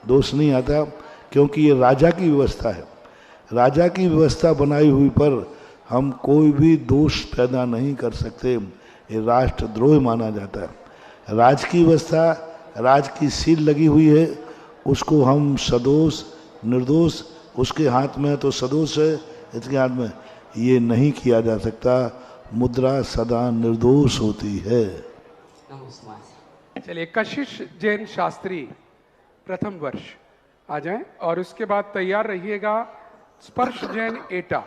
Speaker 1: दोष नहीं आता, क्योंकि ये राजा की व्यवस्था है। राजा की व्यवस्था बनाई हुई पर हम कोई भी दोष पैदा नहीं कर सकते, ये राष्ट्रद्रोह माना जाता है। राज की व्यवस्था, राज की सील लगी हुई है, उसको हम सदोष निर्दोष, उसके हाथ में तो सदोष है, इसके हाथ में ये नहीं किया जा सकता। मुद्रा सदा निर्दोष होती है।
Speaker 3: चलिए कशिश जैन शास्त्री प्रथम वर्ष आ जाएं, और उसके बाद तैयार रहिएगा स्पर्श जैन एटा।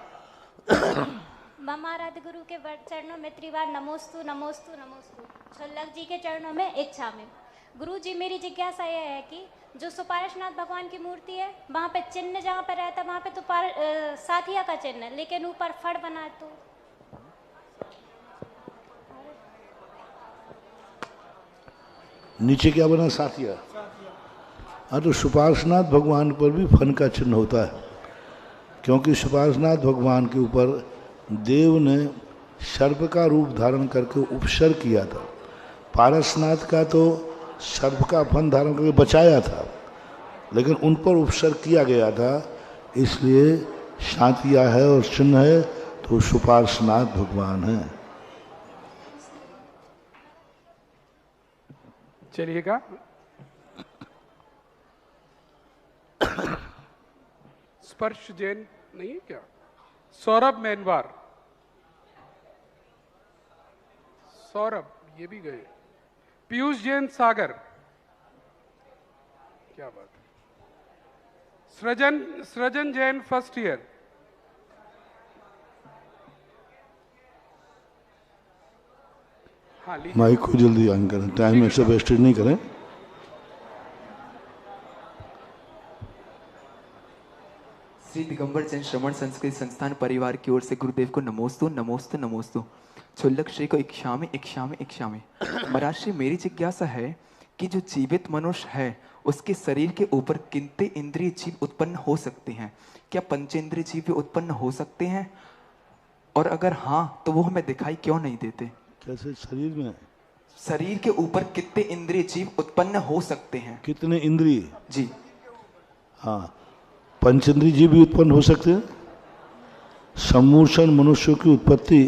Speaker 13: मम आराध्य गुरु के चरणों में त्रिवार नमोस्तु नमोस्तु नमोस्तु। छुल्लक जी के चरणों में इच्छा में। गुरु जी, मेरी जिज्ञासा यह है कि जो सुपार्श्वनाथ भगवान की मूर्ति है, वहाँ पे चिन्ह जहाँ पे रहता है वहाँ पे तो साथिया का चिन्ह है, लेकिन ऊपर फड़ बना है, तो
Speaker 1: नीचे क्या बना? साथिया। हाँ, तो सुपार्श्वनाथ भगवान पर भी फन का चिन्ह होता है, क्योंकि सुपार्श्वनाथ भगवान के ऊपर देव ने सर्प का रूप धारण करके उपसर्ग किया था। पारसनाथ का तो सर्प का फन धारण करके बचाया था, लेकिन उन पर उपसर्ग किया गया था, इसलिए शांतिया है और चिन्ह है, तो सुपार्श्वनाथ भगवान है।
Speaker 3: चलिएगा स्पर्श जैन नहीं है क्या? सौरभ मैनवार। सौरभ ये भी गए। पीयूष जैन सागर, क्या बात है। सृजन जैन फर्स्ट ईयर। हाँ,
Speaker 1: माइक को जल्दी ऑन करें, टाइम ऐसे वेस्टेज नहीं करें।
Speaker 14: श्री दिगंबर जैन श्रवण संस्कृत संस्थान परिवार की ओर से गुरुदेव को नमोस्तु नमोस्तु नमोस्तु। छुल्लक श्री को इच्छामि इच्छामि इच्छामि। महाराज श्री, मेरी जिज्ञासा है कि जो जीवित मनुष्य है उसके शरीर के ऊपर कितने इंद्रिय जीव उत्पन्न हो सकते हैं? क्या पंचेंद्रिय जीव भी उत्पन्न हो सकते हैं? और अगर हाँ, तो वो हमें दिखाई क्यों नहीं देते?
Speaker 1: कैसे? शरीर में?
Speaker 14: शरीर के ऊपर कितने इंद्रिय जीव उत्पन्न हो सकते हैं?
Speaker 1: कितने इंद्रिय?
Speaker 14: जी
Speaker 1: हाँ, पंचेंद्रिय जीव भी उत्पन्न हो सकते हैं। सम्मूर्छन मनुष्यों की उत्पत्ति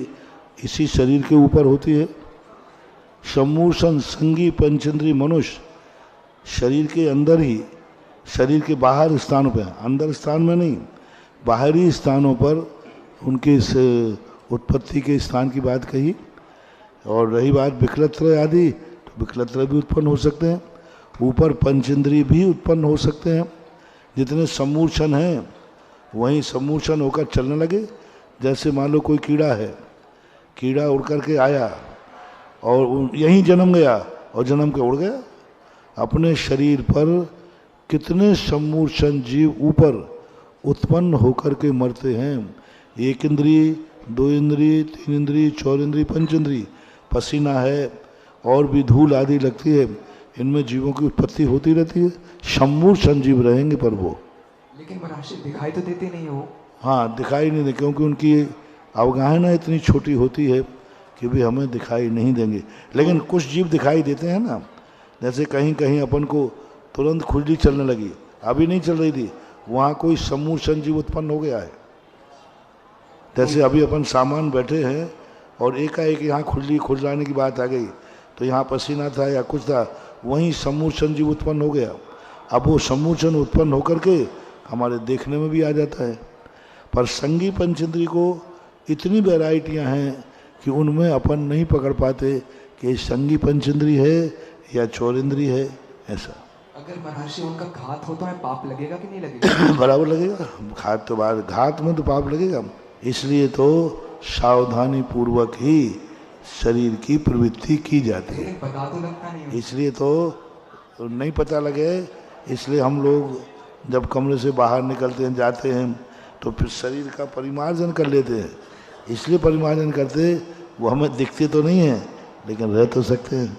Speaker 1: इसी शरीर के ऊपर होती है। सम्मूर्छन संगी पंचेंद्री मनुष्य शरीर के अंदर ही, शरीर के बाहर स्थानों पर, अंदर स्थान में नहीं, बाहरी स्थानों पर उनके इस उत्पत्ति के स्थान की बात कही। और रही बात विकलत्र आदि, तो विकलत्र भी उत्पन्न हो सकते हैं, ऊपर पंचेंद्री भी उत्पन्न हो सकते हैं। जितने सम्मूर्छन हैं वहीं सम्मूर्छन होकर चलने लगे। जैसे मान लो कोई कीड़ा है, कीड़ा उड़ करके आया और यहीं जन्म गया और जन्म के उड़ गया। अपने शरीर पर कितने सम्मूर्छन जीव ऊपर उत्पन्न होकर के मरते हैं। एक इंद्री, दो इंद्री, तीन इंद्री, चार इंद्री, पंचेंद्री, पसीना है और भी धूल आदि लगती है, इनमें जीवों की उत्पत्ति होती रहती है। सम्मूर्छन जीव रहेंगे पर वो,
Speaker 14: लेकिन महर्षि दिखाई तो देते नहीं हो।
Speaker 1: हाँ, दिखाई नहीं दे, क्योंकि उनकी अवगाहना इतनी छोटी होती है कि भी हमें दिखाई नहीं देंगे। लेकिन कुछ जीव दिखाई देते हैं ना, जैसे कहीं कहीं अपन को तुरंत खुजली चलने लगी, अभी नहीं चल रही थी, वहाँ कोई सम्मूर्छन जीव उत्पन्न हो गया है। जैसे अभी अपन सामान बैठे हैं और एकाएक यहाँ खुजलाने की बात आ गई, तो यहाँ पसीना था या कुछ था, वहीं सम्मूर्छन जीव उत्पन्न हो गया। अब वो सम्मूर्छन उत्पन्न होकर के हमारे देखने में भी आ जाता है। पर संगी पंचेंद्री को इतनी वैरायटियाँ हैं कि उनमें अपन नहीं पकड़ पाते कि संगी पंचेंद्री है या चौरेंद्री है। ऐसा
Speaker 14: अगर महर्षि उनका घात हो तो हमें पाप लगेगा कि नहीं लगेगा?
Speaker 1: बराबर लगेगा। घात तो बाद, घात में तो पाप लगेगा। इसलिए तो सावधानी पूर्वक ही शरीर की प्रवृत्ति की जाती है।
Speaker 14: पता तो लगता नहीं।
Speaker 1: इसलिए तो नहीं पता लगे, इसलिए हम लोग जब कमरे से बाहर निकलते हैं, जाते हैं, तो फिर शरीर का परिमार्जन कर लेते हैं। इसलिए परिमार्जन करते, वो हमें दिखते तो नहीं है लेकिन रह तो सकते हैं।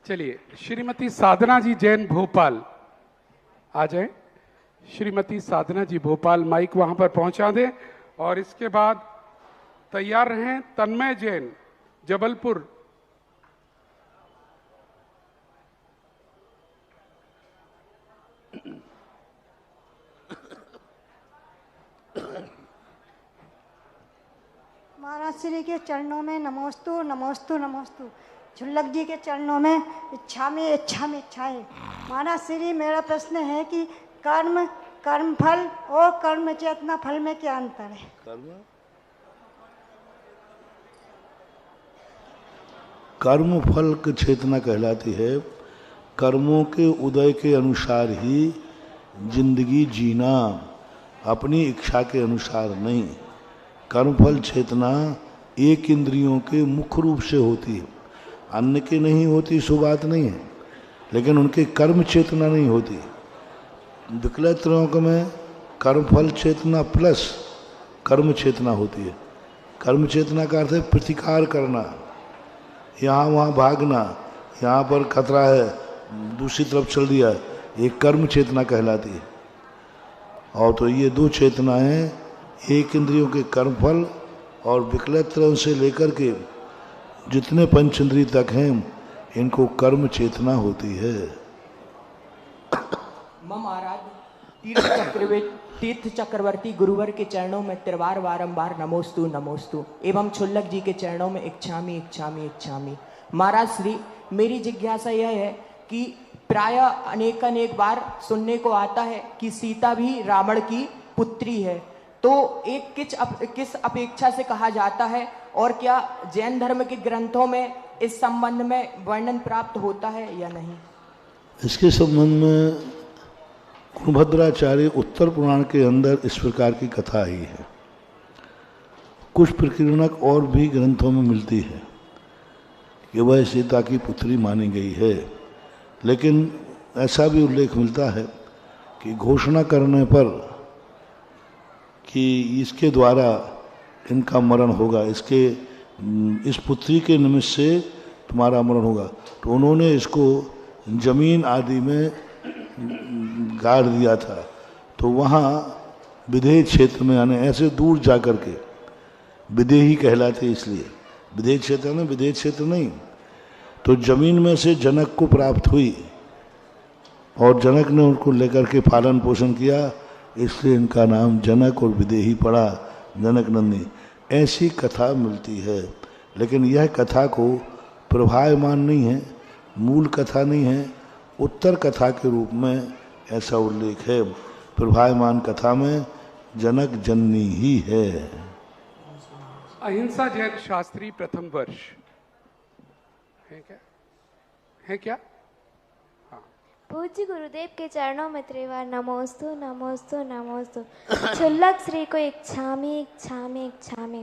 Speaker 3: चलिए, श्रीमती साधना जी जैन भोपाल आ जाए। श्रीमती साधना जी भोपाल माइक वहां पर पहुंचा दें। और इसके बाद तैयार रहें तन्मय जैन जबलपुर।
Speaker 15: महाराज श्री के चरणों में नमोस्तु नमोस्तु नमोस्तु। झुल्लक जी के चरणों में इच्छा में इच्छाएं। महाराज श्री, मेरा प्रश्न है कि कर्म, कर्म फल और कर्म चेतना फल में क्या अंतर है?
Speaker 1: कर्म फल की चेतना कहलाती है कर्मों के उदय के अनुसार ही जिंदगी जीना, अपनी इच्छा के अनुसार नहीं। कर्मफल चेतना एक इंद्रियों के मुख्य रूप से होती है, अन्य की नहीं होती, सो बात नहीं है, लेकिन उनके कर्म चेतना नहीं होती। विकलत्रों में कर्मफल चेतना प्लस कर्म चेतना होती है। कर्म चेतना का अर्थ है प्रतिकार करना, यहाँ वहाँ भागना, यहाँ पर खतरा है दूसरी तरफ चल दिया, ये कर्म चेतना कहलाती है। और तो ये दो चेतनाएं, एक इंद्रियों के कर्मफल और विकलत्रों से लेकर के जितने पंचेंद्रिय तक हैं, इनको कर्म चेतना होती है।
Speaker 4: मम आराध्य तीर्थ चक्रवर्ती गुरुवर के चरणों में त्रिवार बारंबार नमोस्तु नमोस्तु एवं छुल्लक जी के चरणों में इच्छामी इच्छामी इच्छामी। महाराज श्री, मेरी जिज्ञासा यह है कि प्राय अनेक बार सुनने को आता है कि सीता भी रावण की पुत्री है, तो एक किस अपेक्षा से कहा जाता है, और क्या जैन धर्म के ग्रंथों में इस संबंध में वर्णन प्राप्त होता है या नहीं?
Speaker 1: इसके संबंध में गुणभद्राचार्य उत्तर पुराण के अंदर इस प्रकार की कथा आई है। कुछ प्रकीर्णक और भी ग्रंथों में मिलती है कि वह सीता की पुत्री मानी गई है, लेकिन ऐसा भी उल्लेख मिलता है कि घोषणा करने पर कि इसके द्वारा इनका मरण होगा, इस पुत्री के निमित्त से तुम्हारा मरण होगा, तो उन्होंने इसको जमीन आदि में गाड़ दिया था। तो वहाँ विदेह क्षेत्र में, यानी ऐसे दूर जा कर के, विदेही कहलाते इसलिए, विदेह क्षेत्र में, विदेह क्षेत्र नहीं, तो जमीन में से जनक को प्राप्त हुई और जनक ने उनको लेकर के पालन पोषण किया, इसलिए इनका नाम जनक और विदेही पड़ा, जनक नंदी। ऐसी कथा मिलती है। लेकिन यह कथा को प्रभायमान नहीं है, मूल कथा नहीं है, उत्तर कथा के रूप में ऐसा उल्लेख है। प्रभायमान कथा में जनक जननी ही है।
Speaker 3: अहिंसा जैन शास्त्री प्रथम वर्ष है क्या? है क्या?
Speaker 16: पूज्य गुरुदेव के चरणों में त्रिवार नमोस्तु नमोस्तु नमोस्तु। क्षुल्लक श्री को इच्छामि इच्छामि इच्छामि।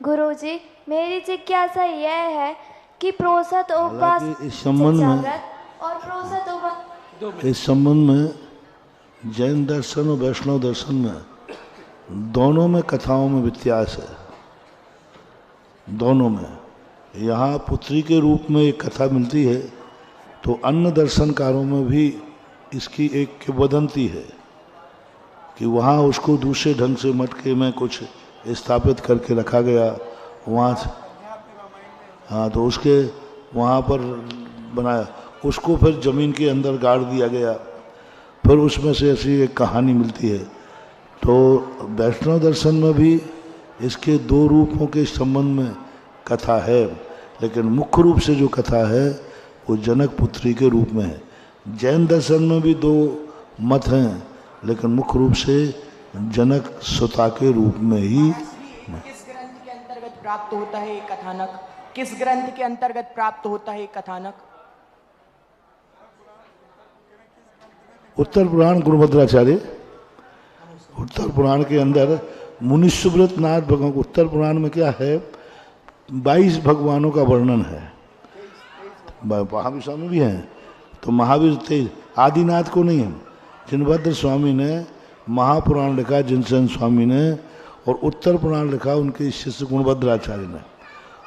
Speaker 16: गुरुजी, मेरी जिज्ञासा यह है कि प्रोसत उपवास
Speaker 1: इस संबंध में
Speaker 16: और प्रोसत उपवास
Speaker 1: इस संबंध में जैन दर्शन और वैष्णव दर्शन में दोनों में कथाओं में व्यत्यास है। दोनों में यहाँ पुत्री के रूप में एक कथा मिलती है, तो अन्य दर्शनकारों में भी इसकी एक किंवदंती है कि वहाँ उसको दूसरे ढंग से मटके में कुछ स्थापित करके रखा गया वहाँ से। हाँ, तो उसके वहाँ पर बनाया, उसको फिर जमीन के अंदर गाड़ दिया गया, फिर उसमें से ऐसी एक कहानी मिलती है। तो वैष्णव दर्शन में भी इसके दो रूपों के संबंध में कथा है, लेकिन मुख्य रूप से जो कथा है वो जनक पुत्री के रूप में है। जैन दर्शन में भी दो मत हैं, लेकिन मुख्य रूप से जनक सुता के रूप में ही।
Speaker 4: किस ग्रंथ के अंतर्गत प्राप्त होता है कथानक? किस ग्रंथ के अंतर्गत प्राप्त होता है कथानक?
Speaker 1: उत्तर पुराण गुरुभद्राचार्य, उत्तर पुराण के अंदर मुनिसुब्रत नाथ भगवान। उत्तर पुराण में क्या है, 22 भगवानों का वर्णन है। महावीर स्वामी भी हैं, तो महावीर तेज आदिनाथ को नहीं है। जिनभद्र स्वामी ने महापुराण लिखा, जिनसेन स्वामी ने, और उत्तर पुराण लिखा उनके शिष्य गुणभद्राचार्य ने।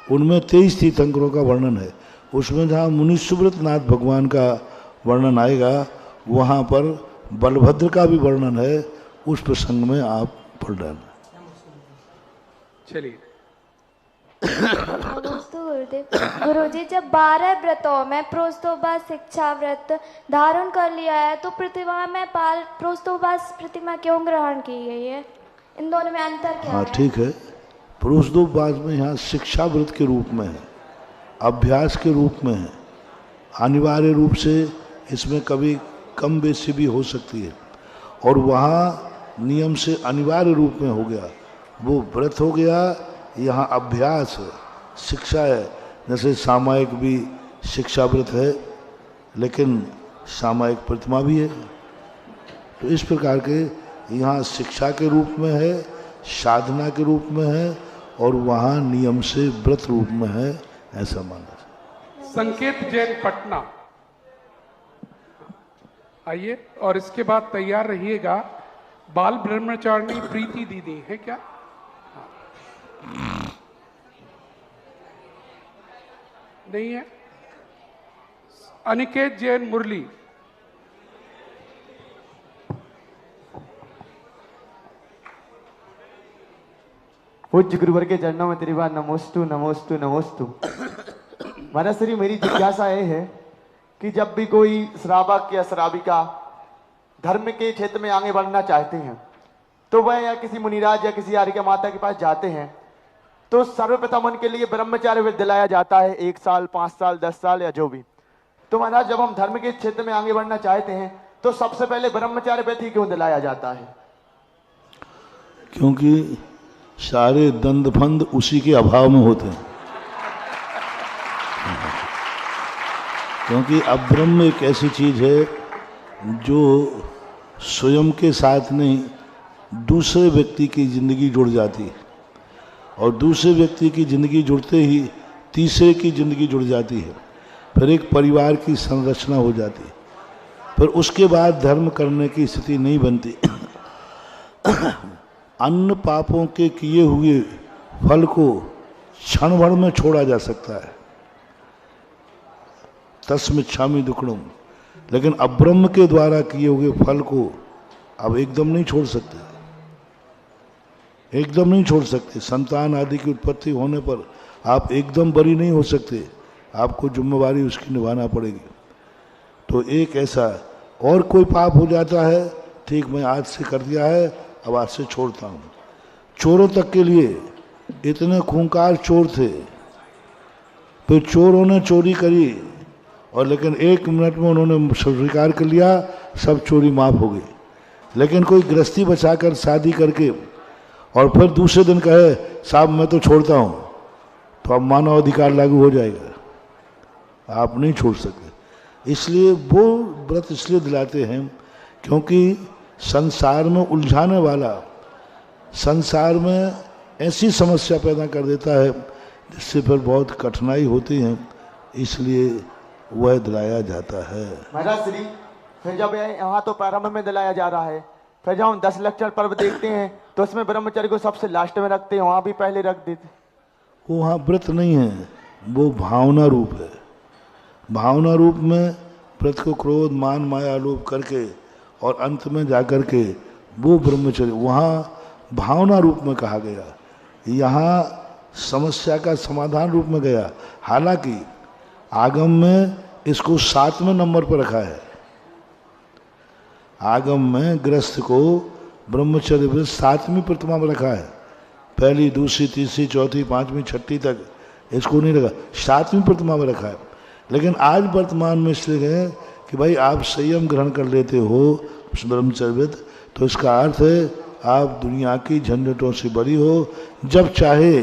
Speaker 1: उनमें 23 तीर्थंकरों का वर्णन है। उसमें जहाँ मुनिसुब्रत नाथ भगवान का वर्णन आएगा, वहाँ पर बलभद्र का भी वर्णन है। उस प्रसंग में आप पढ़ लेना।
Speaker 3: चलिए।
Speaker 16: नमस्ते गुरुदेव। गुरुजी, जब 12 व्रतों में प्रोस्तोबास शिक्षा व्रत धारण कर लिया है, तो प्रतिमा में पाल प्रोस्तोबास प्रतिमा क्यों ग्रहण की गई है? इन दोनों में अंतर क्या है?
Speaker 1: हाँ, ठीक है। प्रोस्तोबास में यहाँ शिक्षा व्रत के रूप में है, अभ्यास के रूप में है। अनिवार्य रूप से इसमें कभी कम बेसी भी हो सकती है, और वहाँ नियम से अनिवार्य रूप में हो गया, वो व्रत हो गया। यहाँ अभ्यास है, शिक्षा है। जैसे सामायिक भी शिक्षा व्रत है, लेकिन सामायिक प्रतिमा भी है। तो इस प्रकार के यहाँ शिक्षा के रूप में है, साधना के रूप में है, और वहाँ नियम से व्रत रूप में है, ऐसा माना।
Speaker 3: संकेत जैन पटना आइए, और इसके बाद तैयार रहिएगा। बाल ब्रह्मचारिणी प्रीति दीदी है क्या? नहीं है। अनिकेत जैन मुरली।
Speaker 17: पूज्य गुरुवर के चरणों में त्रिवार नमोस्तु नमोस्तु नमोस्तु। मनश्री, मेरी जिज्ञासा ये है कि जब भी कोई श्रावक या श्राविका धर्म के क्षेत्र में आगे बढ़ना चाहते हैं, तो वह या किसी मुनिराज या किसी आर्य माता के पास जाते हैं, तो सर्वप्रथम उनके लिए ब्रह्मचार्य व्रत दिलाया जाता है, 1 साल, 5 साल, 10 साल या जो भी। तो महाराज, जब हम धर्म के क्षेत्र में आगे बढ़ना चाहते हैं, तो सबसे पहले ब्रह्मचार्य व्रत ही क्यों दिलाया जाता है?
Speaker 1: क्योंकि सारे दंड फंद उसी के अभाव में होते हैं। क्योंकि अब्रह्म एक ऐसी चीज है जो स्वयं के साथ नहीं, दूसरे व्यक्ति की जिंदगी जुड़ जाती है, और दूसरे व्यक्ति की जिंदगी जुड़ते ही तीसरे की जिंदगी जुड़ जाती है, फिर एक परिवार की संरचना हो जाती है, फिर उसके बाद धर्म करने की स्थिति नहीं बनती। अन्य पापों के किए हुए फल को क्षण भर में छोड़ा जा सकता है, तस्मिच्छामि दुक्कडम, लेकिन अब्रह्म के द्वारा किए हुए फल को अब एकदम नहीं छोड़ सकते, एकदम नहीं छोड़ सकते। संतान आदि की उत्पत्ति होने पर आप एकदम बरी नहीं हो सकते, आपको जिम्मेवारी उसकी निभाना पड़ेगी। तो एक ऐसा, और कोई पाप हो जाता है, ठीक मैं आज से कर दिया है, अब आज से छोड़ता हूँ। चोरों तक के लिए इतने खूंखार चोर थे, फिर चोरों ने चोरी करी और लेकिन 1 मिनट में उन्होंने स्वीकार कर लिया, सब चोरी माफ हो गई। लेकिन कोई गृहस्थी बचाकर शादी करके और फिर दूसरे दिन कहे साहब मैं तो छोड़ता हूँ, तो अब मानव अधिकार लागू हो जाएगा, आप नहीं छोड़ सकते। इसलिए वो व्रत इसलिए दिलाते हैं क्योंकि संसार में उलझाने वाला, संसार में ऐसी समस्या पैदा कर देता है जिससे फिर बहुत कठिनाई होती है, इसलिए वह दिलाया जाता है।
Speaker 17: महाराज श्री फिर जब यहाँ तो प्रारंभ में दिलाया जा रहा है, फिर जब हम 10 लक्षण पर्व देखते हैं तो उसमें ब्रह्मचर्य को सबसे लास्ट में रखते हैं, वहाँ भी पहले रख देते।
Speaker 1: वो वहाँ व्रत नहीं है, वो भावना रूप है। भावना रूप में व्रत को क्रोध मान माया लोभ करके और अंत में जाकर के वो ब्रह्मचर्य वहाँ भावना रूप में कहा गया, यहाँ समस्या का समाधान रूप में गया। हालांकि आगम में इसको 7वें नंबर पर रखा है। आगम में गृहस्थ को ब्रह्मचर्य व्रत 7वीं प्रतिमा में रखा है। पहली, दूसरी, तीसरी, चौथी, 5वीं, 6ठी तक इसको नहीं रखा, 7वीं प्रतिमा में रखा है। लेकिन आज वर्तमान में इसलिए है कि भाई आप संयम ग्रहण कर लेते हो ब्रह्मचर्य व्रत, तो इसका अर्थ है आप दुनिया की झंझटों से बरी हो, जब चाहे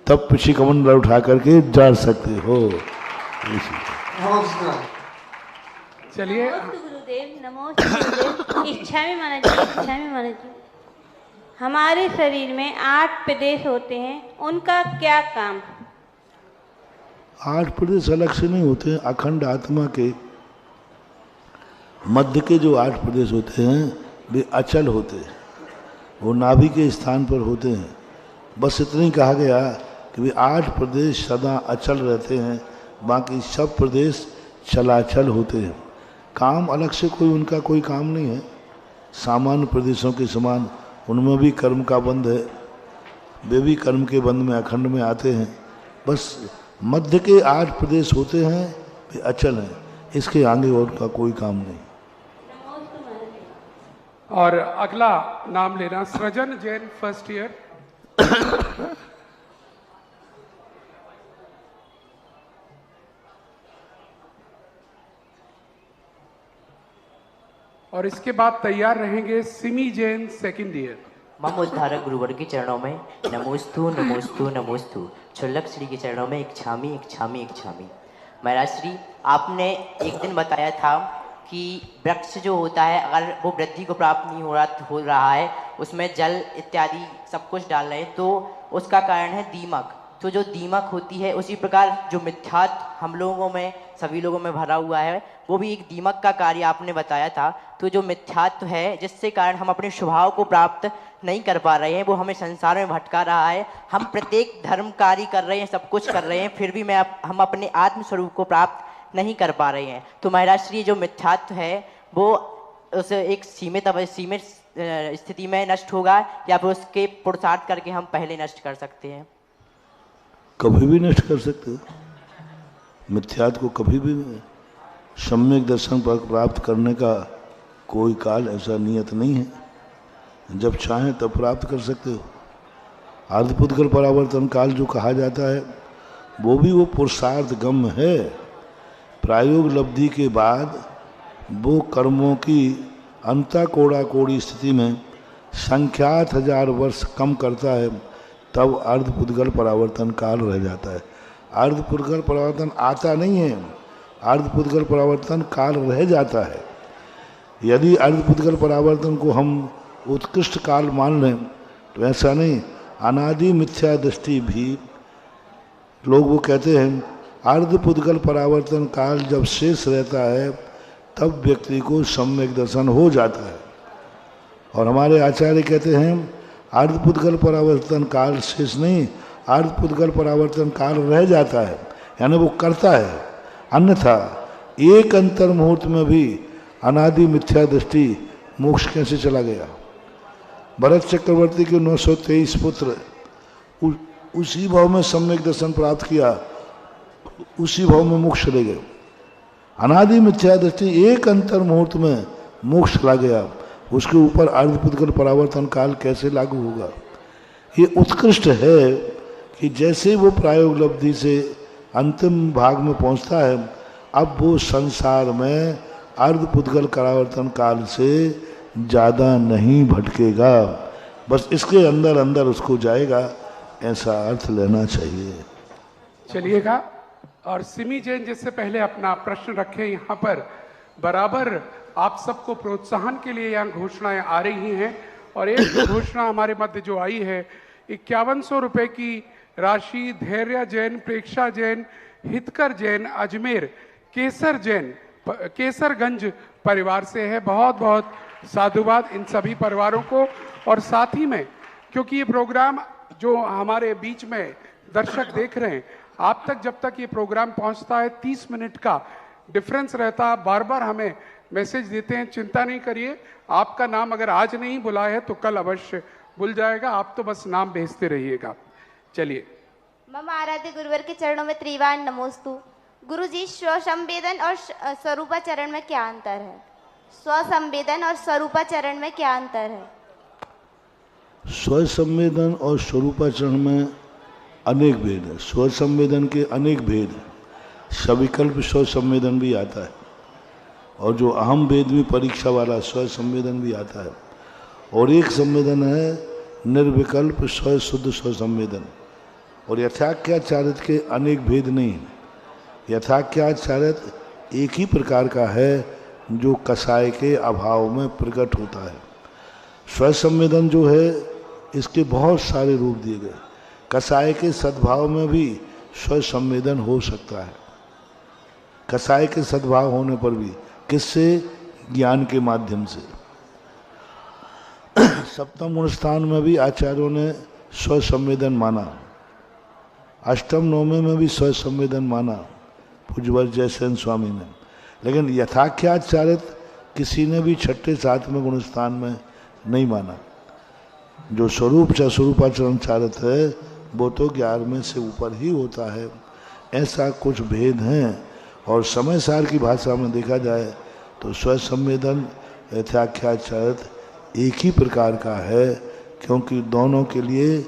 Speaker 1: तब पिछी कमंडल उठा करके जा सकते हो।
Speaker 3: चलिए
Speaker 18: गुरुदेव, नमो गुरुदेव। इच्छा में माना जी, इच्छा में माना जी। हमारे शरीर में 8 प्रदेश होते हैं, उनका क्या काम?
Speaker 1: 8 प्रदेश अलग से नहीं होते हैं, अखंड आत्मा के मध्य के जो 8 प्रदेश होते हैं वे अचल होते हैं, वो नाभि के स्थान पर होते हैं। बस इतना ही कहा गया कि वे 8 प्रदेश सदा अचल रहते हैं, बाकी सब प्रदेश चलाचल होते हैं। काम अलग से कोई उनका कोई काम नहीं है, सामान्य प्रदेशों के समान उनमें भी कर्म का बंध है, वे भी कर्म के बंध में अखंड में आते हैं। बस मध्य के 8 प्रदेश होते हैं, वे अचल हैं, इसके आगे और का कोई काम नहीं।
Speaker 3: और अगला नाम लेना सृजन जैन, फर्स्ट ईयर। और इसके बाद तैयार रहेंगे सिमी जैन, सेकंड ईयर।
Speaker 4: मम उद्धारक गुरुवर के चरणों में नमोस्तु नमोस्तु नमोस्तु। छुल्लक श्री के चरणों में इच्छामी इच्छामी इच्छामी। महाराज श्री, आपने एक दिन बताया था कि वृक्ष जो होता है अगर वो वृद्धि को प्राप्त नहीं हो रहा है, उसमें जल इत्यादि सब कुछ डाल रहे हैं, तो उसका कारण है दीमक। तो जो दीमक होती है, उसी प्रकार जो मिथ्यात्व हम लोगों में, सभी लोगों में भरा हुआ है, वो भी एक दीमक का कार्य आपने बताया था। तो जो मिथ्यात्व है, जिससे कारण हम अपने स्वभाव को प्राप्त नहीं कर पा रहे हैं, वो हमें संसार में भटका रहा है। हम प्रत्येक धर्म कार्य कर रहे हैं, सब कुछ कर रहे हैं, फिर भी हम अपने आत्मस्वरूप को प्राप्त नहीं कर पा रहे हैं। तो महाराज श्री, जो मिथ्यात्व है वो उस एक सीमित स्थिति में नष्ट होगा, या फिर उसके पुरुषार्थ करके हम पहले नष्ट कर सकते हैं?
Speaker 1: कभी भी नष्ट कर सकते हो मिथ्यात्व को, कभी भी। सम्यक दर्शन पर प्राप्त करने का कोई काल ऐसा नियत नहीं है, जब चाहें तब प्राप्त कर सकते हो। अर्धपुद्गल परावर्तन काल जो कहा जाता है, वो भी वो पुरुषार्थ गम्य है। प्रायोग लब्धि के बाद वो कर्मों की अंता कोड़ा कोड़ी स्थिति में संख्यात 1000 वर्ष कम करता है, तब अर्धपुद्गल परावर्तन काल रह जाता है। अर्धपुद्गल परावर्तन आता नहीं है, अर्धपुद्गल परावर्तन काल रह जाता है। यदि अर्धपुद्गल परावर्तन को हम उत्कृष्ट काल मान लें तो ऐसा नहीं, अनादि मिथ्या दृष्टि भी लोग वो कहते हैं अर्धपुद्गल परावर्तन काल जब शेष रहता है तब व्यक्ति को सम्यक दर्शन हो जाता है। और हमारे आचार्य कहते हैं अर्धपुद्गल परावर्तन काल शेष नहीं, अर्धपुद्गल परावर्तन काल रह जाता है, यानी वो करता है। अन्यथा एक अंतर मुहूर्त में भी अनादि मिथ्या दृष्टि मोक्ष कैसे चला गया। भरत चक्रवर्ती के 923 पुत्र उसी भाव में सम्यक दर्शन प्राप्त किया, उसी भाव में मोक्ष चले गए। अनादि मिथ्या दृष्टि एक अंतर मुहूर्त में मोक्ष चला गया, उसके ऊपर अर्धपुद्गल परावर्तन काल कैसे लागू होगा। ये उत्कृष्ट है कि जैसे वो प्रायोपलब्धि से अंतिम भाग में पहुंचता है, अब वो संसार में अर्धपुद्गल करावर्तन काल से ज़्यादा नहीं भटकेगा, बस इसके अंदर अंदर उसको जाएगा, ऐसा अर्थ लेना चाहिए।
Speaker 3: चलिएगा। और सिमी जैन जिससे पहले अपना प्रश्न रखे, यहाँ पर बराबर आप सबको प्रोत्साहन के लिए यहाँ घोषणाएं आ रही हैं। और एक घोषणा हमारे मध्य जो आई है, 5100 रुपये की राशि धैर्य जैन, प्रेक्षा जैन, हितकर जैन, अजमेर, केसर जैन, केसरगंज परिवार से है। बहुत बहुत साधुवाद इन सभी परिवारों को। और साथ ही में, क्योंकि ये प्रोग्राम जो हमारे बीच में दर्शक देख रहे हैं, आप तक जब तक ये प्रोग्राम पहुंचता है 30 मिनट का डिफरेंस रहता है। बार बार हमें मैसेज देते हैं, चिंता नहीं करिए, आपका नाम अगर आज नहीं बुला है तो कल अवश्य बुल जाएगा, आप तो बस नाम भेजते रहिएगा। चलिए।
Speaker 19: मम आराध्य गुरुवर के चरणों में त्रिवाण नमोस्तु। गुरुजी, स्वसंवेदन और स्वरूपाचरण में क्या अंतर है? स्वसंवेदन और स्वरूपाचरण में क्या अंतर है?
Speaker 1: स्वसंवेदन और स्वरूपाचरण में अनेक भेद है। स्वसंवेदन के अनेक भेद है। सविकल्प स्वसंवेदन भी आता है, और जो अहम भेद में परीक्षा वाला स्वसंवेदन भी आता है। और एक संवेदन है निर्विकल्प स्वशुद्ध स्वसंवेदन। और यथाख्याचारित के अनेक भेद नहीं है। यथाख्याचारित एक ही प्रकार का है जो कसाय के अभाव में प्रकट होता है। स्वसंवेदन जो है, इसके बहुत सारे रूप दिए गए। कसाय के सद्भाव में भी स्वसंवेदन हो सकता है। कसाय के सद्भाव होने पर भी, किससे? ज्ञान के माध्यम से। सप्तम गुण स्थान में भी आचार्यों ने स्वसंवेदन माना। अष्टम नवमे में भी स्वसंवेदन माना पूज्यवर जयसेन स्वामी ने। लेकिन यथाख्याचारित किसी ने भी छठे सातवें गुण स्थान में नहीं माना। जो स्वरूप च स्वरूपाचरण चारित है, वो तो 11वें से ऊपर ही होता है। ऐसा कुछ भेद हैं। और समय सार की भाषा में देखा जाए तो स्वसंवेदन यथाख्याचारित एक ही प्रकार का है, क्योंकि दोनों के लिए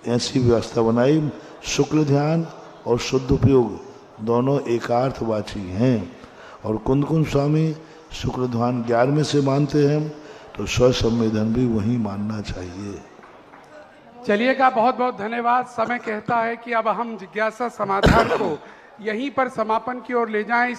Speaker 1: ऐसी व्यवस्था बनाई, शुक्ल ध्यान और शुद्ध उपयोग दोनों एकार्थवाची हैं। और कुंद स्वामी शुक्ल ध्यान 11वें से मानते हैं, तो स्वसंवेदन भी वही मानना चाहिए।
Speaker 3: चलिएगा, बहुत बहुत धन्यवाद। समय कहता है कि अब हम जिज्ञासा समाधान को यहीं पर समापन की ओर ले जाएं।